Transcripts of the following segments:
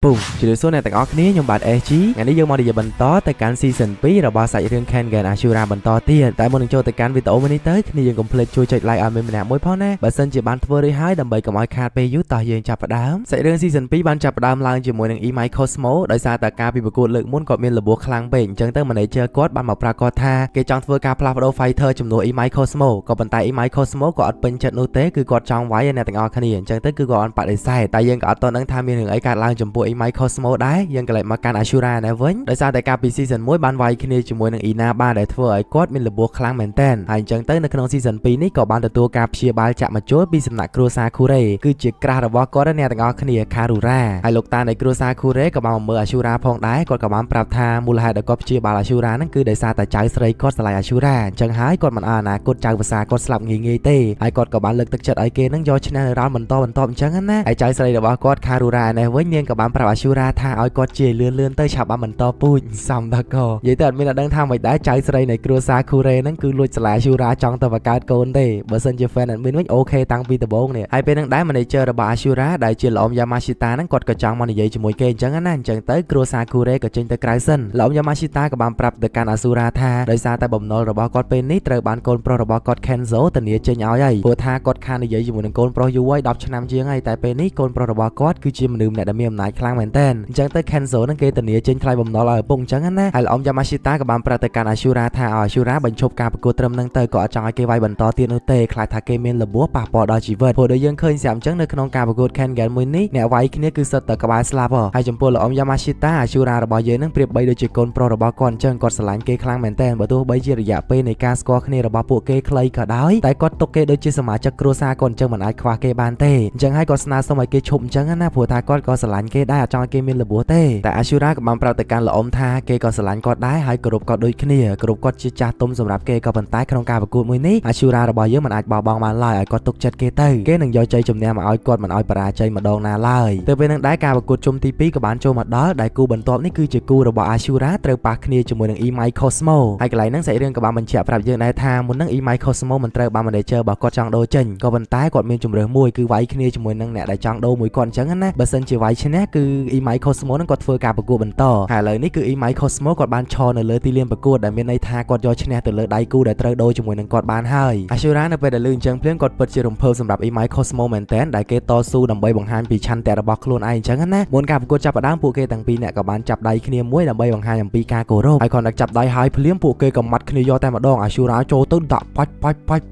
ពុងជម្រាបសួរអ្នកទាំងអស់គ្នាខ្ញុំបាទ SG ថ្ងៃនេះយើងមកនិយាយបន្តទៅកាន់ Season 2 របស់សាច់រឿង Kengan Ashura បន្តទៀតតែមុននឹងចូលទៅកាន់វីដេអូមួយនេះទៅគ្នាយើងកុំភ្លេចជួយចុច like ឲ្យម្នាក់មួយផងណាបើសិនជាបានធ្វើរួចហើយដើម្បីកុំឲ្យខាតពេលយូរតោះយើងចាប់ផ្ដើមសាច់រឿង Season 2 បានចាប់ផ្ដើមឡើងជាមួយនឹង E-My Cosmo ដោយសារតែការពីប្រកួតលើកមុនគាត់មានរបួសខ្លាំងពេកអញ្ចឹងទៅ manager គាត់បានមកប្រាប់គាត់ថាគេចង់ធ្វើការផ្លាស់ប្ដូរ fighter ជំនួស E-My Cosmo ក៏ប៉ុន្តែ E-My Cosmo ក៏អត់ពេញចិត្តនោះទេគឺគាត់ចង់វាយអ្នកទាំងអស់គ្នាអញ្ចឹងទៅគឺគាត់អត់បដិសេធតែយើងក៏អត់ទាន់ដឹងថាមានរឿងអីកើតឡើងចំពោះ E-My Cosmo ដែរយើងក៏លេចមកកាន់ Ashura ដែរវិញដោយសារតែការពី Season 1 បានវាយគ្នាជាមួយនឹង Ina បានដែលធ្វើឲ្យគាត់មានរបួសខ្លាំងមែនទែនហើយអញ្ចឹងទៅនៅក្នុង Season 2 នេះក៏បានទទួលការព្យាបាលចាក់មកចូលពីសំណាក់គ្រួសារ Kure គឺជាក្រាស់របស់គាត់អ្នកទាំងអស់គ្នា Karura ហើយលោកតានៃគ្រួសារ Kure ក៏បានមកមើល Ashura ផងដែរគាត់ក៏បានប្រាប់ថាមូលហេតុដែលគាត់ព្យាបាល Ashura ហ្នឹងគឺដោយសារតែចៅស្រីគាត់ស្រឡាញ់ Ashura អញ្ចឹងហើយគាត់មិនអត់អនាគតចៅភាសាគាត់ស្លាប់ងាយៗទេហើយគាត់ក៏បានលើកទឹកចិត្តឲ្យគេហ្នឹងយកឈ្នះនៅរ៉ោនបន្តអញ្ចឹងណាហើយចៅស្រីរបស់គាត់ Karura នេះវិញនាងក៏បានប្រាប់ Ashura ថាឲ្យគាត់ជាលឿនទៅឆាប់បានបន្តពូជសំដកនិយាយទៅអត់មានអ្នកដឹងថាមិនដែរចៅស្រីនៃគ្រួសារ Kure ហ្នឹងគឺលួចស្រឡាញ់ Ashura ចង់ទៅបង្កើតកូនទេបើសិនជា fan admin វិញអូខេតាំងពីដំបូងនេះហើយពេលហ្នឹងដែរ manager របស់ Ashura ដែលជាល្អម Yamashita ហ្នឹងគាត់ក៏ចង់មកនិយាយជាមួយគេអញ្ចឹងណាអញ្ចឹងទៅគ្រួសារ Kure ក៏ចេញទៅក្រៅសិនល្អម Yamashita ក៏បានប្រាប់ទៅកាន់ Ashura ថាដោយសារតែបំណុលរបស់គាត់ពេលនេះត្រូវបានកូនប្រុសរបស់គាត់ Kenzo ធានាចេញឲ្យហើយព្រោះថាគាត់ខាននិយាយជាមួយនឹងកូនប្រុសយូរហើយ10ឆ្នាំជាងហើយតែពេលនេះកូនប្រុសរបស់គាត់គឺជាមនុស្សម្នាក់ដែលមានអំណាចខ្លាំងមែនទែនអញ្ចឹងទៅ Kenzo ហ្នឹងគេធានាចេញថ្លៃបំណុលឲ្យឪពុកអញ្ចឹងណាហើយល្អម Yamashita ក៏បានប្រាប់ទៅកាន់ Ashura ថាឲ្យ Ashura បញ្ឈប់ការប្រកួតត្រឹមហ្នឹងទៅក៏អត់ចង់ឲ្យគេវាយបន្តទៀតនោះទេខ្លាចថាគេមានរបួសប៉ះពាល់ដល់ជីវិតព្រោះដូចយើងឃើញស្រាប់អញ្ចឹងនៅក្នុងការប្រកួត Kengan មួយនេះអ្នកវាយគ្នាគឺសិតតែក្បាលស្លាប់ហើយចំពោះល្អម Yamashita Ashura របស់យើងហ្នឹងប្រៀបបីដូចជាកូនប្រុសរបស់គាត់អញ្ចឹងគាត់ស្រឡាញ់គេខ្លាំងមែនទែនបើទោះបីជារយៈពេលនៃការស្គាល់គ្នារបស់ពួកគេខ្លីក៏ដោយតែគាត់ទុកគេដូចជាសមាជិកគ្រួសារគាត់អញ្ចឹងមិនអាចខ្វះគេបានទេអញ្ចឹងហើយគាត់ស្នើសុំឲ្យគេឈប់អញ្ចឹងណាព្រោះថាគាត់ក៏ស្រឡាញ់គេដែរអត់ចង់ឲ្យគេមានរបួសទេតែ Ashura ក៏បានប្រាប់ទៅកាន់ល្អមថាគេក៏ស្រឡាញ់គាត់ដែរហើយគោរពគាត់ដូចគ្នាគោរពគាត់ជាចាស់ទុំសម្រាប់គេក៏ប៉ុន្តែក្នុងការប្រកួតមួយនេះ Ashura របស់យើងមិនអាចបោះបង់បានឡើយឲ្យគាត់ទុកចិត្តគេទៅគេនឹងយកជ័យជំនះមកឲ្យគាត់មិនឲ្យបរាជ័យម្ដងណាឡើយទៅពេលនឹងដែរការប្រកួតជុំទី2ក៏បានចូលមកដល់ដែលគូបន្ទាប់នេះគឺជាគូរបស់ Ashura ត្រូវប៉ះគ្នាជាមួយនឹង E-My Cosmo ហើយកន្លែងហ្នឹងសាច់រឿងក៏បានបញ្ជាក់ប្រាប់យើងដែរថាមុនហ្នឹង E-My Cosmo មិនត្រូវបាន manager របស់គាត់ចង់ដូរចេញក៏ប៉ុន្តែគាត់មានជំរើសមួយគឺវាយគ្នាជាមួយនឹងអ្នកដែលចង់ដូរមួយគាត់អញ្ចឹងណាបើសិនជាវាយឈ្នះគឺ E-My Cosmo ហ្នឹងគាត់ធ្វើការប្រកួតបន្តហើយឥឡូវនេះគឺ E-My Cosmo គាត់បានឈរនៅលើទីលានប្រកួតដែលមានន័យថាគាត់យកឈ្នះទៅលើដៃគូដែលត្រូវដូរជាមួយនឹងគាត់បានហើយ Ashura នៅពេលដែលលឺអញ្ចឹងភ្លាមគាត់ពិតជារំភើបសម្រាប់ E-My Cosmo មែនទែនដែលគេតស៊ូដើម្បីបង្ហាញពីឆន្ទៈរបស់ខ្លួនឯងអញ្ចឹងណាមុនការប្រកួតចាប់ផ្ដើមពួកគេទាំងពីរអ្នកក៏បានចាប់ដៃគ្នាមួយដើម្បីបង្ហាញអំពីការគោរពហើយគាត់ដឹកចាប់ដៃហើយភ្លាមពួកគេក៏មាត់គ្នាយកតែម្ដង Ashura ចូលទៅដាក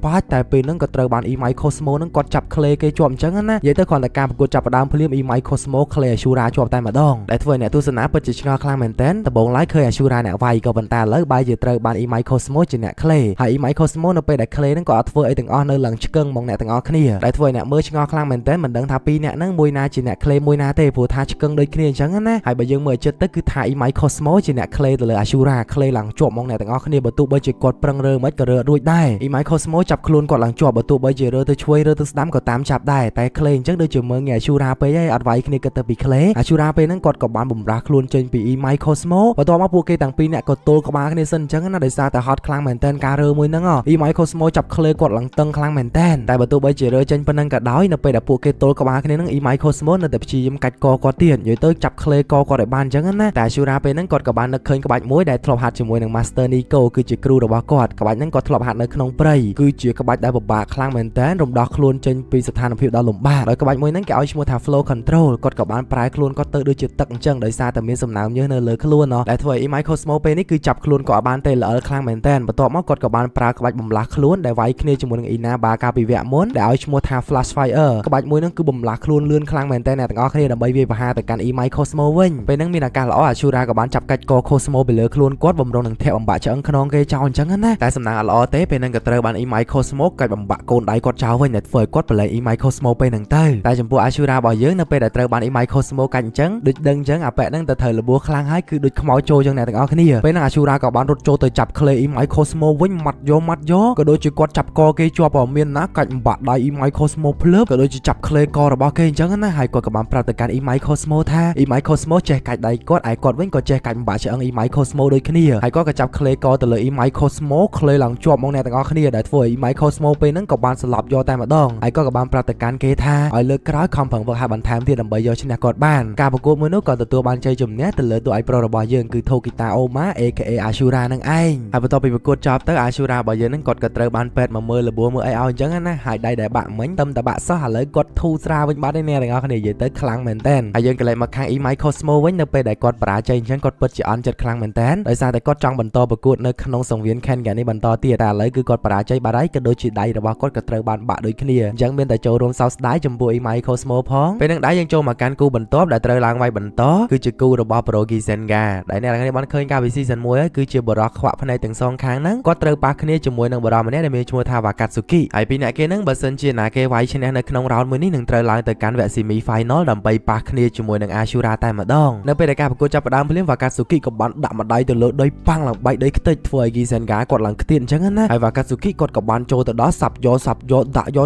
់បាច់តែពេលហ្នឹងក៏ត្រូវបាន E-My Cosmo ហ្នឹងគាត់ចាប់ក្លេគេជាប់អញ្ចឹងណានិយាយទៅគាត់តែការប្រកួតចាប់ផ្ដើមភ្លាម E-My Cosmo ក្លេ Ashura ជាប់តែម្ដងដែលធ្វើឲ្យអ្នកទស្សនាពិតជាឆ្ងល់ខ្លាំងមែនទែនដំបូងឡើយឃើញ Ashura អ្នកវាយក៏ប៉ុន្តែឥឡូវបែរជាត្រូវបាន E-My Cosmo ជាអ្នកក្លេហើយ E-My Cosmo នៅពេលដែលក្លេហ្នឹងក៏អត់ធ្វើអីទាំងអស់នៅឡើងឆ្កឹងមកអ្នកទាំងអស់គ្នាដែលធ្វើឲ្យអ្នកមើលឆ្ងល់ខ្លាំងមែនទែនមិនដឹងថាពីរអ្នកហ្នឹងមួយណាជាអ្នកក្លេមួយណាទេព្រោះថាឆ្កឹងដូចគ្នាអញ្ចឹងណាហើយបើយើងមើលចិត្តទៅគឺថា E-My Cosmo ជាអ្នកក្លេទៅលើ Ashura ក្លេឡើងជាប់មកអ្នកទាំងអស់គ្នាបើទោះបីជាគាត់ប្រឹងរើមិនក៏រើរួចដែរ E-My Cosmo ចាប់ខ្លួនគាត់ឡើងជាប់បើទោះបីជារើទៅឆ្វេងរើទៅស្ដាំក៏តាមចាប់ដែរតែក្លេអញ្ចឹងដូចជាមើងងាយ Ashura ពេកហើយអត់វាយគ្នាគិតទៅពីក្លេ Ashura ពេលហ្នឹងគាត់ក៏បានបំរាស់ខ្លួនចេញពី E-My Cosmo បន្ទាប់មកពួកគេទាំងពីរអ្នកក៏ទល់ក្បាលគ្នាសិនអញ្ចឹងណាដោយសារតែហត់ខ្លាំងមែនទែនការរើមួយហ្នឹងE-My Cosmo ចាប់ក្លេគាត់ឡើងតឹងខ្លាំងមែនទែនតែបើទោះបីជារើចេញប៉ុណ្ណឹងក៏ដោយនៅពេលដែលពួកគេទល់ក្បាលគ្នាហ្នឹង E-My Cosmo នៅតែព្យាយាមកាច់កគាត់ទៀតនិយាយទៅចាប់ក្លេកគាត់ឲ្យបានអញ្ចឹងណាតែ Ashura ពេលហ្នឹងគាត់ក៏បាននឹកឃើញក្បាច់មួយដែលធ្លាប់ហាត់ជាមួយនឹង Master Nico គឺជាគ្រូរបស់គាត់ក្បាច់ហ្នឹងគាត់ធ្លាប់ហាត់នៅក្នុងព្រៃគឺជាក្បាច់ដែលពិបាកខ្លាំងមែនទែនរំដោះខ្លួនចេញពីស្ថានភាពដ៏លំបាកដោយក្បាច់មួយហ្នឹងគេឲ្យឈ្មោះថា Flow Control គាត់ក៏បានប្រែខ្លួនគាត់ទៅដូចជាទឹកអញ្ចឹងដោយសារតែមានសំណើមញើសនៅលើខ្លួនដែលធ្វើឲ្យ E-My Cosmo ពេលនេះគឺចាប់ខ្លួនគាត់បានទេល្អិលខ្លាំងមែនទែនបន្ទាប់មកគាត់ក៏បានប្រើក្បាច់បំលាស់ខ្លួនដែលវាយគ្នាជាមួយនឹង Ina បាកាពីវគ្គមុនដែលឲ្យឈ្មោះថា Flash Fire ក្បាច់មួយហ្នឹងគឺបំលាស់ខ្លួនលឿនខ្លាំងមែនទែនអ្នកទាំងអស់គ្នាដើម្បីវាយប្រហារទៅកាន់ E-My Cosmo វិញពេលហ្នឹងមានឱកាសល្អ Ashura ក៏បានចាប់កាច់ក Cosmo ពីលើខ្លួនគាត់បំរុងនឹងធាក់បំបាក់ឆ្អឹងខ្នងគេចោលអញ្ចឹងណាតែសំណាងអត់ល្អទេពេលហ្នឹងក៏ត្រូវបាន E-My Cosmo កាច់បំបាក់កូនដៃគាត់ចោលវិញដែលធ្វើឲ្យគាត់ប្រឡែង E-My Cosmo ពេលហ្នឹងទៅតែចំពោះ Ashura របស់យើងនៅពេលដែលត្រូវបាន E-My Cosmo កាច់អញ្ចឹងដូចដឹងអញ្ចឹងអាប៉ែហ្នឹងទៅត្រូវរបួសខ្លាំងហើយគឺដូចខ្មោចចូលអញ្ចឹងអ្នកទាំងអស់គ្នាពេលហ្នឹង Ashura ក៏បានរត់ចូលទៅចាប់ក្លេ E-My Cosmo វិញមាត់យកក៏ដូចជាគាត់ចាប់កគេជាប់មានណាកាច់បំបាក់ដៃ E-My Cosmo ភ្លើបក៏ដូចជាចាប់ក្លេករបស់គេអញ្ចឹងណាហើយគាត់ក៏បានប្រាប់ទៅកាន់ E-My Cosmo ថា E-My Cosmo ចេះកាច់ដៃគាត់ឯគាត់វិញក៏ចេះកាច់បំបាក់ឆ្អឹង E-My Cosmo ដូចគ្នាហើយគាត់ក៏ចាប់ក្លេកទៅលើ E-My Cosmo ក្លេឡើងជាប់មកអ្នកទាំងអស់គ្នាដែលធ្វើឲ្យ E-My Cosmo ពេលហ្នឹងក៏បានស្លាប់យកតែម្ដងហើយគាត់ក៏បានប្រាប់ទៅកាន់គេថាឲ្យលើកក្រោយខំប្រឹងវឹកហាត់បន្ថែមទៀតដើម្បីយកឈ្នះគាត់បាន ការប្រកួតមួយនោះក៏ទទួលបានជ័យជំនះទៅលើតួឯកប្រុសរបស់យើងគឺ Tokita Oma aka Ashura នឹងឯងហើយបន្ទាប់ពីប្រកួតចប់ទៅ Ashura របស់យើងនឹងគាត់ក៏ត្រូវបានពេទ្យមកមើលលបួរមើលអីឲ្យអញ្ចឹងណាហើយដៃដែលបាក់មិញតែបាក់សោះឥឡូវគាត់ធូរស្រាលវិញបាត់ឯអ្នកទាំងអស់គ្នានិយាយទៅខ្លាំងមែនតើហើយយើងក៏លេចមកខាង Imai Cosmo វិញនៅពេលដែលគាត់បរាជ័យអញ្ចឹងគាត់ពិតជាអន់ចិត្តខ្លាំងមែនតើដោយសារតែគាត់ចង់បន្តប្រកួតនៅក្នុងសង្វៀន Kengan នេះបន្តទៀតតែឥឡូវគឺគាត់បរាជ័យបាត់ហើយក៏ដូចជាដៃរបស់គាត់ក៏ត្រូវបានបាក់ដូចគ្នាអញ្ចឹងមានតែចូលរួមសោកស្ដាយចំពោះ Imai Cosmo ផងពេលនឹងដៃយើងចូលមកកាន់គូបន្ទាប់ដែលត្រូវឡើងវាយបន្តគឺជាគូរបស់ Pro Gizenga ដែលអ្នកទាំងនេះបានឃើញកាលពី Season 1ហើយគឺជាបរិះខ្វាក់ភ្នែកទាំងសងខាងហ្នឹងគាត់ត្រូវប៉ះគ្នាជាមួយនឹងបរិះម្នាក់ដែលមានឈ្មោះថា Wakatsuki ហើយពីអ្នកគេហ្នឹងបើសិនជាណាគេវាយឈ្នះនៅក្នុង round មួយនេះនឹងត្រូវឡើងទៅកាន់វគ្គ Semi Final ដើម្បីប៉ះគ្នាជាមួយនឹង Ashura តែម្ដងនៅពេលដែលការប្រកួតចាប់ផ្ដើមភ្លាម Wakatsuki ក៏បានដាក់ម្ដាយទៅលើដីប៉ាំងឡើងបែកដីខ្ទេចធ្វើឲ្យ Gizenga គាត់ឡើងខ្ទាតអញ្ចឹងណាហើយ Wakatsuki គាត់ក៏បានចូលទៅដល់សាប់យ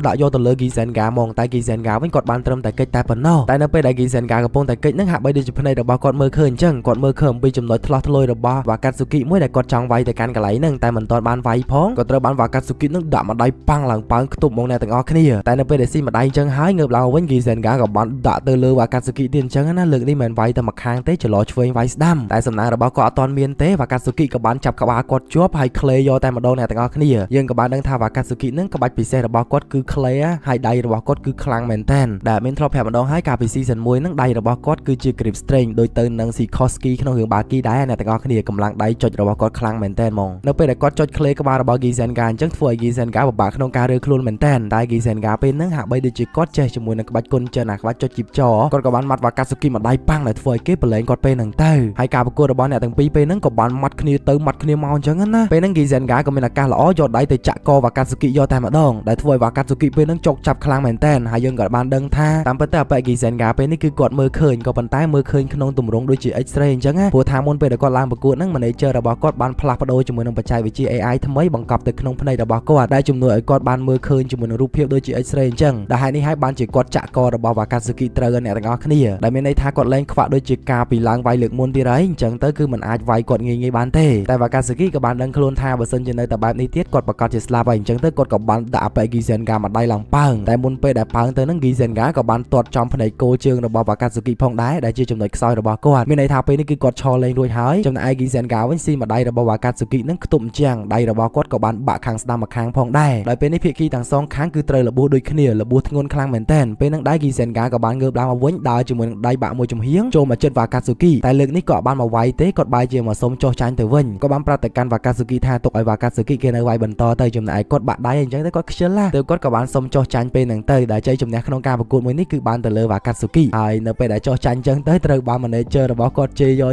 កដាក់យកទៅលើ Gizenga ហ្មងតែ Gizenga វិញគាត់បានត្រឹមតែកិច្ចតែប៉ុណ្ណោះតែនៅពេលដែល Gizenga កំពុងតែកិច្ចនឹងហាក់បីដូចជាភ្នែករបស់គាត់មើលឃើញអញ្ចឹងគាត់មើលឃើញអំពីចំណុចថ្លោះថ្លុយរបស់ Wakatsuki មួយដែលគាត់ចង់វាយទៅកាន់កន្លែងហ្នឹងតែមិនទាន់បានវាយផងក៏ត្រូវបាន Wakatsuki នឹងដាក់ម្ដាយប៉ាំងឡើងប៉ើងខ្ទប់មកអ្នកទាំងអស់គ្នាតែនៅពេលដែលស៊ីម្ដាយអញ្ចឹងហើយងើបឡើងវិញ Gizenga ក៏បានដាក់ទៅលើ Wakatsuki ទៀតអញ្ចឹងណាលើកនេះមិនវាយតែម្ខាងទេចលោឆ្វេងវាយស្ដាំតែសំណាងរបស់គាត់អត់ទាន់មានទេ Wakatsuki ក៏បានចាប់ក្បាលគាត់ជាប់ហើយក្លេយកតែម្ដងអ្នកទាំងអស់គ្នាយើងក៏បានដឹងថា Wakatsuki នឹងក្បាច់ពិសេសរបស់គាត់គឺក្លេហើយដៃរបស់គាត់គឺខ្លាំងមែនតើដែលមានធ្លាប់ប្រាប់ម្ដងហើយកាលពី Season 1នឹងដៃរបស់គាត់គឺជា grip strength ដូចទៅនឹង Sikorsky ក្នុងរឿង Baki ដែរអ្នកទាំងអស់គ្នាកម្លាំងដៃចុចរបស់គាត់ខ្លាំងមែនតើហ្មងនៅពេលដែលគាត់ចុចក្លេក្បាលរបស់ Gizenga អញ្ចឹងធ្វើឲ្យ Gizenga ពិបាកក្នុងការរើខ្លួនមែនតើតែ Gizenga ពេលហ្នឹងហាក់បីដូចជាគាត់ចេះជាមួយនឹងក្បាច់គុណចិនក្បាច់ចុចជីបចគាត់ក៏បានមាត់ Wakatsuki ម្ដាយប៉ាំងដែលធ្វើឲ្យគេប្រឡែងគាត់ពេលហ្នឹងទៅហើយការប្រកួតរបស់អ្នកទាំងពីរពេលហ្នឹងក៏បានមាត់គ្នាទៅមាត់គ្នាមកអញ្ចឹងណាពេលហ្នឹង Gizenga ក៏មានឱកាសល្អយកដៃទៅចាក់ក Wakatsuki យកតែម្ដងដែលធ្វើឲ្យ Wakatsuki ពេលហ្នឹងចុកចាប់ខ្លាំងមែនតើហើយយើងក៏បានដឹងថាតាមពិតទៅអបិ Gizenga ពេលនេះគឺគាត់មើលឃើញក៏ប៉ុន្តែមើលឃើញក្នុងទម្រង់ដូចជា X-ray អញ្ចឹងណាព្រោះថាមុនពេលដែលគាត់ឡើងប្រកួតហ្នឹង manager របស់គាត់បានផ្លាស់ប្ដូរជាមួយនឹងបច្ចេកវិទ្យា AI ថ្មីបង្កប់ទៅក្នុងភ្នែករបស់គាត់ដែលជំនួសឲ្យគាត់បានមើលឃើញជាមួយនឹងរូបភាពដូចជា X-ray អញ្ចឹងដែលហេតុនេះហើយបានជាគាត់ចាក់ករបស់ Wakatsuki ត្រូវអ្នកទាំងអស់គ្នាដែលមានន័យថាគាត់លែងខ្វាក់ដូចជាការពីឡើងវាយលើកមុនទៀតហើយអញ្ចឹងទៅគឺមិនអាចវាយគាត់ងាយៗបានទេតែ Wakatsuki ក៏បានដឹងខ្លួនថាបើសិនជានៅតែបែបនេះទៀតគាត់ប្រកាសជាស្លាប់ហើយអញ្ចឹងទៅគាត់ក៏បានដាក់អបិ Gizenga ម្ដាយឡើងប៉ើងតែមុនពេលដែលប៉ើងទៅនឹង Gizenga ក៏បានទាត់ចំភ្នែកគោជើងរបស់ Wakatsuki ផងដែរដែលជាចំណុចខ្សោយរបស់គាត់មានន័យថាពេលនេះគឺគាត់ឈរលេងរួចហើយចំណែក Gizenga វិញស៊ីម្ដាយរបស់ Wakatsuki នឹងខ្ទប់ជាងដៃរបស់គាត់ក៏បានបាក់ខាងស្ដាំម្ខាងផងដែរដោយពេលនេះភាគីទាំងសងខាងគឺត្រូវលបួសដូចគ្នាលបួសធ្ងន់ខ្លាំងមែនទែនពេលនឹងដៃ Gizenga ក៏បានងើបឡើងមកវិញដើរជាមួយនឹងដៃបាក់មួយចំហៀងចូលមកជិត Wakatsuki តែលើកនេះក៏បានមកវាយទេគាត់បែរជាមកសុំចុះចាញ់ទៅវិញក៏បានប្រាប់ទៅកាន់ Wakatsuki ថាទុកឲ្យ Wakatsuki គេនៅវាយបន្តទៅចំណែកគាត់បាក់ដៃអញ្ចឹងទៅគាត់ខ្ជិលណាទើបគាត់ក៏បានសុំចុះចាញ់ពេលហ្នឹងទៅដែលជ័យជំនះក្នុងការប្រកួតមួយនេះគឺបានទៅលើ Wakatsuki ហើយនៅពេលដែលចុះចាញ់អញ្ចឹងទៅត្រូវបាន manager របស់គាត់ជេរយ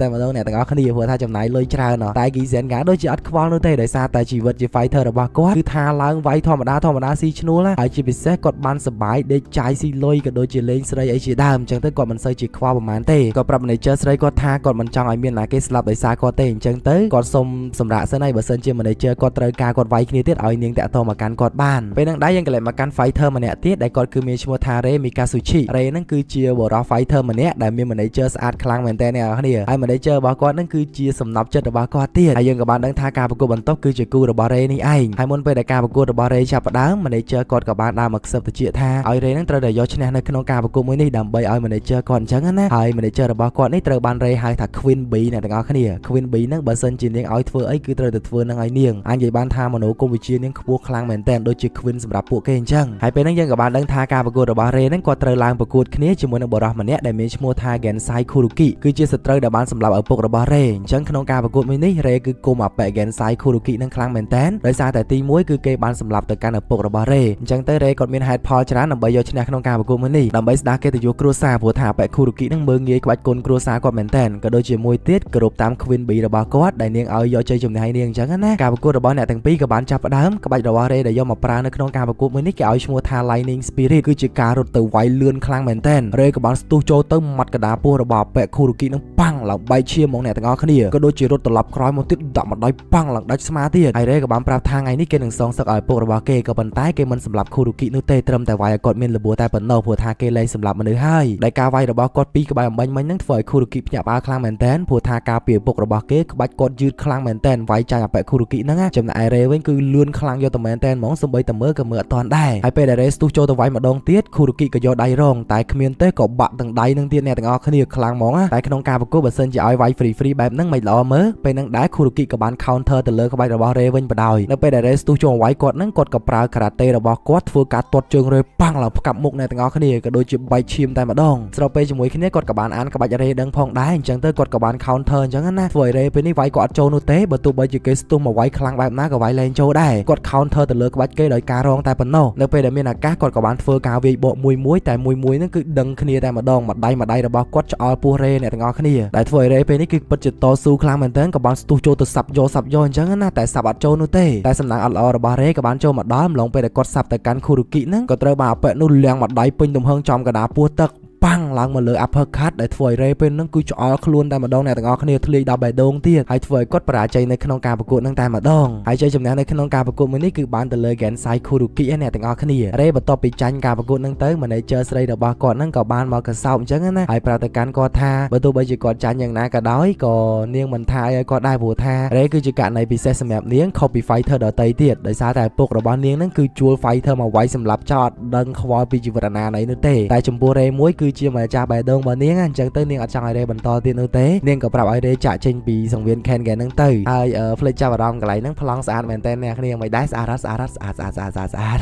កតែម្ដងអ្នកទាំងអស់គ្នាព្រោះថាចំណាយលុយច្រើនតែ Gizenga ដូចជាអត់ខ្វល់នោះទេដោយសារតែជីវិតជា fighter របស់គាត់គឺថាឡើងវាយធម្មតាស៊ីឈ្នួលហើយជាពិសេសគាត់បានសប្បាយដេកចាយស៊ីលុយក៏ដូចជាលេងស្រីអីជាដើមអញ្ចឹងទៅគាត់មិនសូវជាខ្វល់ប្រហែលទេគាត់ប្រាប់ manager ស្រីគាត់ថាគាត់មិនចង់ឲ្យមានណាគេស្លាប់ដោយសារគាត់ទេអញ្ចឹងទៅគាត់សុំសម្រាប់សិនហើយបើសិនជា manager គាត់ត្រូវការគាត់វាយគ្នាទៀតឲ្យនាងតាក់ទងមកកាន់គាត់បានពេលហ្នឹងដែរយើងក៏លេចមកកាន់ fighter ម្នាក់ទៀតដែលគាត់គឺមានឈ្មោះថា Rei Mikasuchi Rei ហ្នឹងគឺជាបរិះ fighter ម្នាក់ដែលមាន manager ស្អាតខ្លាំងមែនតើអ្នកនរគ្នាហើយ manager របស់គាត់ហ្នឹងគឺជាសំណប់ចិត្តរបស់គាត់ទៀតហើយយើងក៏បានដឹងថាការប្រកួតបន្ទាប់គឺជាគូរបស់ Rei នេះឯងហើយមុនពេលដែលការប្រកួតរបស់ Rei ចាប់ផ្ដើម manager គាត់ក៏បានដើរមកខ្សឹបតិចថាឲ្យ Rei ហ្នឹងត្រូវតែយកឈ្នះនៅក្នុងការប្រកួតមួយនេះដើម្បីឲ្យ manager គាត់អញ្ចឹងណាហើយ manager របស់គាត់នេះត្រូវបាន Rei ហៅថា Queen Bee អ្នកទាំងអស់គ្នា Queen Bee ហ្នឹងបើសិនជានាងឲ្យធ្វើអីគឺត្រូវតែធ្វើនឹងឲ្យនាងអាចនិយាយបានថាមនោគមវិជ្ជានាងខ្ពស់ខ្លាំងមែនតើដូចជា Queen សម្រាប់ពួកគេអញ្ចឹងហើយពេលហ្នឹងយើងក៏បានដឹងថាការប្រកួតរបស់ Rei ហ្នឹងគាត់ត្រូវឡើងប្រកួតគ្នាជាមួយនឹងបរិះម្នាក់ដែលមានឈ្មោះថា Gensai Kuruki គឺជាសត្រូវដែលបានសម្លាប់ឪពុករបស់ Rei អញ្ចឹងក្នុងការប្រកួតមួយនេះ Rei គឺគុំអបិ Gensai Kuruki នឹងខ្លាំងមែនតើដោយសារតែទី1គឺគេបានសម្លាប់ទៅកាន់ឪពុករបស់ Rei អញ្ចឹងទៅ Rei គាត់មានហេតុផលច្រើនដើម្បីយកឈ្នះក្នុងការប្រកួតមួយនេះដើម្បីស្ដារកិត្តិយសគ្រួសារព្រោះថាអបិ Kuruki នឹងមើងងាយក្បាច់គុណគ្រួសារគាត់មែនតើក៏ដូចជាមួយទៀតគោរពតាម Queen Bee របស់គាត់ដែលនាងឲ្យយកជ័យជំនះឲ្យនាងអញ្ចឹងណាការប្រកួតរបស់អ្នកទាំងពីរក៏បានចាប់ផ្ដើមក្បាច់របស់ Rei ដែលយកមកប្រើនៅក្នុងការប្រកួតមួយនេះគេឲ្យឈ្មោះថា Lightning Spirit គឺជាការរត់ទៅវាយលឿនខ្លាំងមែនតើ Rei ក៏បានស្ទុះចូលទៅមាត់កណ្ដាលពោះរបស់អបិ Kuruki នឹងប៉ ប៉ាំងឡើងបែកឈាមមកអ្នកទាំងអស់គ្នាក៏ដូចជារត់ត្រឡប់ក្រោយមកទៀតដាក់មកដៃប៉ាំងឡើងដាច់ស្មាទៀតហើយរ៉េក៏បានប្រាប់ថាថ្ងៃនេះគេនឹងសងសឹកឲ្យពុករបស់គេក៏ប៉ុន្តែគេមិនសម្លាប់គូរូគីនោះទេត្រឹមតែវាយឲ្យគាត់មានលបួរតែប៉ុណ្ណោះព្រោះថាគេលែងសម្លាប់មនុស្សហើយដែលការវាយរបស់គាត់ពីក្បាលអំបញ្ញមិញហ្នឹងធ្វើឲ្យគូរូគីភ្ញាក់ផ្អើលខ្លាំងមែនទែនព្រោះថាការពីពុករបស់គេក្បាច់គាត់យឺតខ្លាំងមែនទែនវាយចាញ់អបិគូរូគីហ្នឹងចំណែកឯរ៉េវិញគឺលឿនខ្លាំងយកតែមែនទែនហ្មងសំបីតែមើលក៏មើលអត់ទាន់ដែរហើយពេលដែលរ៉េស្ទុះចូលទៅវាយម្ដងទៀតគូរូគីក៏យកដៃរងតែគ្មានទេក៏បាក់ទាំងដៃនឹងទៀតអ្នកទាំងអស់គ្នាខ្លាំងហ្មងតែក្នុងការប្រកួតបើសិនជាឲ្យវាយ free បែបហ្នឹងមិនល្អមើលពេលហ្នឹងដែរគូរូគីក៏បាន counter ទៅលើក្បាច់របស់រ៉េវិញបដ ாய் នៅពេលដែលរ៉េស្ទុះចូលវាយគាត់ហ្នឹងគាត់ក៏ប្រើការ៉ាតេរបស់គាត់ធ្វើការទាត់ជើងរ៉េប៉ាំងឡើងផ្កាប់មុខអ្នកទាំងអស់គ្នាក៏ដូចជាបែកឈាមតែម្ដងស្របពេលជាមួយគ្នាគាត់ក៏បានអានក្បាច់រ៉េដឹងផងដែរអញ្ចឹងទៅគាត់ក៏បាន counter អញ្ចឹងណាធ្វើឲ្យរ៉េពេលនេះវាយគាត់អត់ចូលនោះទេបើទោះបីជាគេស្ទុះមកវាយខ្លាំងបែបណាក៏វាយលែងចូលដែរគាត់ counter ទៅលើក្បាច់គេដោយការរងតែប៉ុណ្ណោះនៅពេលដែលមានឱកាសគាត់ក៏បានធ្វើការវាយបកមួយតែមួយហ្នឹងគឺដឹងគ្នាតែម្ដងម្ដាយរបស់គាត់ឆ្អល់ពោះរ៉េអ្នកទាំងអស់គ្នាដែលធ្វើឲ្យរ៉េពេលនេះគឺពិតជាតស៊ូខ្លាំងមែនទែនក៏បានស្ទុះចូលទៅសាប់យកអញ្ចឹងណាតែសាប់អត់ចូលនោះទេតែសំណាងអត់ល្អរបស់រ៉េក៏បានចូលមកដល់ម្លងពេលដែលគាត់សាប់ទៅកាន់គូរូគីហ្នឹងក៏ត្រូវបានអបិនោះលាងម្ដាយពេញទំហឹងចំកណ្ដាលពោះទឹកប៉ាំងឡើងមកលើ uppercut ដែលធ្វើឲ្យរ៉េពេលហ្នឹងគឺឆ្អល់ខ្លួនតែម្ដងអ្នកទាំងអស់គ្នាធ្លាយដល់បេះដូងទៀតហើយធ្វើឲ្យគាត់បរាជ័យនៅក្នុងការប្រកួតហ្នឹងតែម្ដងហើយជ័យជំនះនៅក្នុងការប្រកួតមួយនេះគឺបានទៅលើ Gensai Kuruki អ្នកទាំងអស់គ្នារ៉េបន្ទាប់ពីចាញ់ការប្រកួតហ្នឹងទៅ manager ស្រីរបស់គាត់ហ្នឹងក៏បានមកកសោបអញ្ចឹងណាហើយប្រាប់ទៅកាន់គាត់ថាបើទោះបីជាគាត់ចាញ់យ៉ាងណាក៏ដោយក៏នាងមិនថាឲ្យគាត់ដែរព្រោះថារ៉េគឺជាករណីពិសេសសម្រាប់នាងខុសពី fighter ដទៃទៀតដោយសារតែឪពុករបស់នាងហ្នឹងគឺជួល fighter មកវាយសម្រាប់ចោតដឹងខ្វល់ពីជីវិតណានៃនោះទេតែចំពោះរ៉េមួយគឺជាម្ចាស់បេះដូងរបស់នាងអញ្ចឹងទៅនាងអត់ចង់ឲ្យរ៉េបន្តទៀតនោះទេនាងក៏ប្រាប់ឲ្យរ៉េចាក់ចេញពីសង្វៀន Kengan ហ្នឹងទៅហើយផ្លេចចាប់អារម្មណ៍កន្លែងហ្នឹងប្លង់ស្អាតមែនតើអ្នកគ្នាមិនដែរស្អាត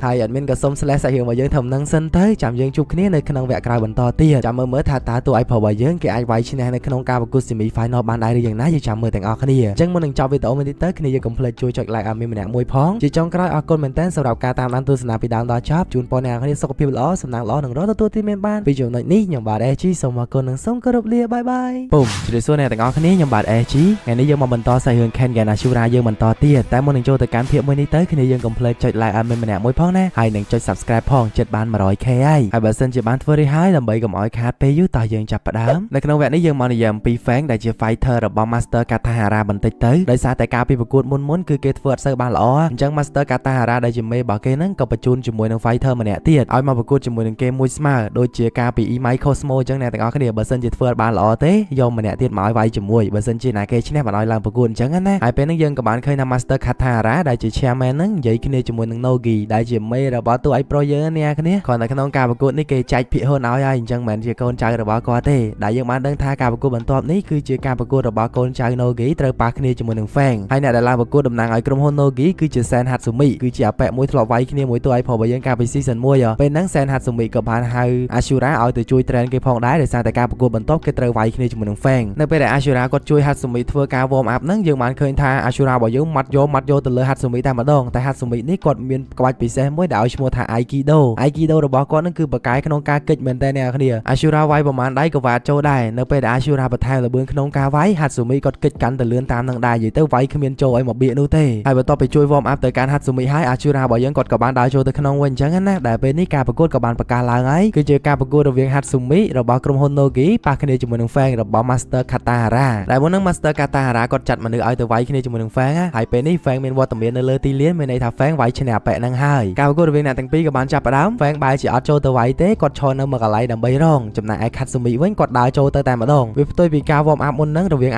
ហើយ admin ក៏សុំ slash សាច់រឿងរបស់យើងធ្វើនឹងសិនទៅចាំយើងជួបគ្នានៅក្នុងវគ្គក្រោយបន្តទៀតចាំមើលថាតើតួឯកប្រុសរបស់យើងគេអាចវាយឈ្នះនៅក្នុងការប្រកួត semi final បានដែរឬយ៉ាងណាយើងចាំមើលទាំងអស់គ្នាអញ្ចឹងមុននឹងចប់វីដេអូមួយនេះទៅគ្នាយើងកុំភ្លេចជួយចុច like ឲ្យមានម្នាក់មួយផងជាចុងក្រោយអរគុណមែនតើសម្រាប់ការតាមដានទស្សនាពីដើមដល់ចប់ជូនពរអ្នកគ្នាសុខភាពល្អសំណាងល្អនិងរកទទួលទីមានបានពីចំណុចនេះខ្ញុំបាទ SG សូមអរគុណនិងសូមគោរពលាបាយបាយពុំជម្រាបសួរអ្នកទាំងអស់គ្នាខ្ញុំបាទ SG ថ្ងៃនេះយើងមកបន្តសាច់រឿង Kengan Ashura យើងបន្តទៀតតែមុននឹងចូលទៅកាន់ភាគមួយនេះទៅគ្នាយើងកុំភ្លេចចុច like ឲ្យមានម្នាក់មួយផងណាហើយនិងចុច subscribe ផងចិត្តបាន 100k ហើយបើសិនជាបានធ្វើរួចហើយដើម្បីកុំឲ្យខាតពេលយូរតោះយើងចាប់ផ្ដើមនៅក្នុងវគ្គនេះយើងមកនិយាយអំពី Fang ដែលជា fighter របស់ Master Katahara បន្តិចទៅដោយសារតែការពីប្រកួតមុនគឺគេធ្វើអត់សូវបានល្អអញ្ចឹង Master Katahara ដែលជាមេរបស់គេហ្នឹងក៏បញ្ជូនជាមួយនឹង fighter ម្នាក់ទៀតឲ្យមកប្រកួតជាមួយនឹងគេមួយស្មើដូចជាការពី Imai Cosmo អញ្ចឹងអ្នកទាំងអស់គ្នាបើសិនជាធ្វើអត់បានល្អទេយកម្នាក់ទៀតមកឲ្យវាយជាមួយបើសិនជាណាគេឈ្នះបានឲ្យឡើងប្រកួតអញ្ចឹងណាហើយពេលហ្នឹងយើងក៏បានឃើញថា Master Katahara ដែលជា chairman ហ្នឹងនិយាយគ្នាជាមួយនឹង Nogi ដែលជាមេរបស់តួឯកប្រុសយើងអ្នកគ្នាគ្រាន់តែក្នុងការប្រកួតនេះគេចែកភាគហ៊ុនឲ្យហើយអញ្ចឹងមិនមែនជាកូនចៅរបស់គាត់ទេដែលយើងបានដឹងថាការប្រកួតបន្ទាប់នេះគឺជាការប្រកួតរបស់កូនចៅ Nogi ត្រូវប៉ះគ្នាជាមួយនឹង Fang ហើយអ្នកដែលឡើងប្រកួតតំណាងឲ្យក្រុមហ៊ុន Nogi គឺជា Sen Hatsumi គឺជាអបិមួយធ្លាប់វាយគ្នាមួយតួឯកប្រុសរបស់យើងកាលពី season 1ពេលហ្នឹង Sen Hatsumi ក៏បានហៅ Ashura ឲ្យទៅជួយ train គេផងដែរដោយសារតែការប្រកួតបន្ទាប់គេត្រូវវាយគ្នាជាមួយនឹង Fang នៅពេលដែល Ashura គាត់ជួយ Hatsumi ធ្វើការ warm up ហ្នឹងយើងបានឃើញថា Ashura របស់យើងម៉ាត់យកទៅលើ Hatsumi តែម្ដងតែ Hatsumi នេះគាត់មានក្បាច់ពិសេសមួយដែលឲ្យឈ្មោះថា Aikido របស់គាត់ហ្នឹងគឺបកាយក្នុងការកិច្ចមែនតើអ្នកគ្នា Ashura វាយប្រមាណដៃក៏វាចូលដែរនៅពេលដែល Ashura បន្ថែមល្បឿនក្នុងការវាយ Hatsumi គាត់កិច្ចកាន់ទៅលឿនតាមនឹងដែរនិយាយទៅវាយគ្មានចូលឲ្យមកបៀកនោះទេហើយបន្ទាប់ពីជួយ warm up ទៅកាន់ Hatsumi ហើយ Ashura របស់យើងគាត់ក៏បានដើរចូលទៅក្នុងវិញអញ្ចឹងណាដែលពេលនេះការប្រកួតក៏បានប្រកាសឡើងហើយគឺជាការប្រកួតរវាង Hatsumi របស់ក្រុមហ៊ុន Nogi ប៉ះគ្នាជាមួយនឹង Fang របស់ Master Katahara ដែលមុននឹង Master Katahara គាត់ចាត់មនុស្សឲ្យទៅវាយគ្នាជាមួយនឹង Fang ហើយពេលនេះ Fang មានវត្តមាននៅលើទីលានមានន័យថា Fang វាយឈ្នះអបិហ្នឹងហើយការប្រកួតរវាងអ្នកទាំងពីរក៏បានចាប់ផ្ដើម Fang បែរជាអត់ចូលទៅវាយទេគាត់ឈរនៅមួយកន្លែងដើម្បីរងចំណែកឯ Hatsumi វិញគាត់ដើរចូលទៅតែម្ដងវាផ្ទុយពីការ warm up មុនហ្នឹងរវាង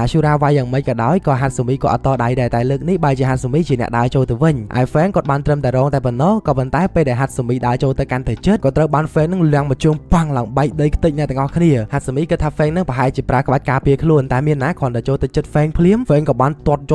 Ashura វាយយ៉ាងម៉េចក៏ដោយក៏ Hatsumi ក៏អត់តដៃដែរតែលើកនេះបែរជា Hatsumi ជាអ្នកដើរចូលទៅវិញហើយ Fang គាត់បានត្រឹមតែរងតែប៉ុណ្ណោះក៏ប៉ុន្តែពេលដែល Hatsumi ដើរចូលទៅកាន់ទៅជិតក៏ត្រូវបាន Fang នឹងលាងមកជើងប៉ាំងឡើងបែកដីខ្ទេចអ្នកទាំងអស់គ្នា Hatsumi គិតថា Fang នឹងប្រហែលជាប្រើក្បាច់ការពារខ្លួនតែមានណាគ្រាន់តែចូលទៅជិត Fang ភ្លាម Fang ក៏បានទាត់យ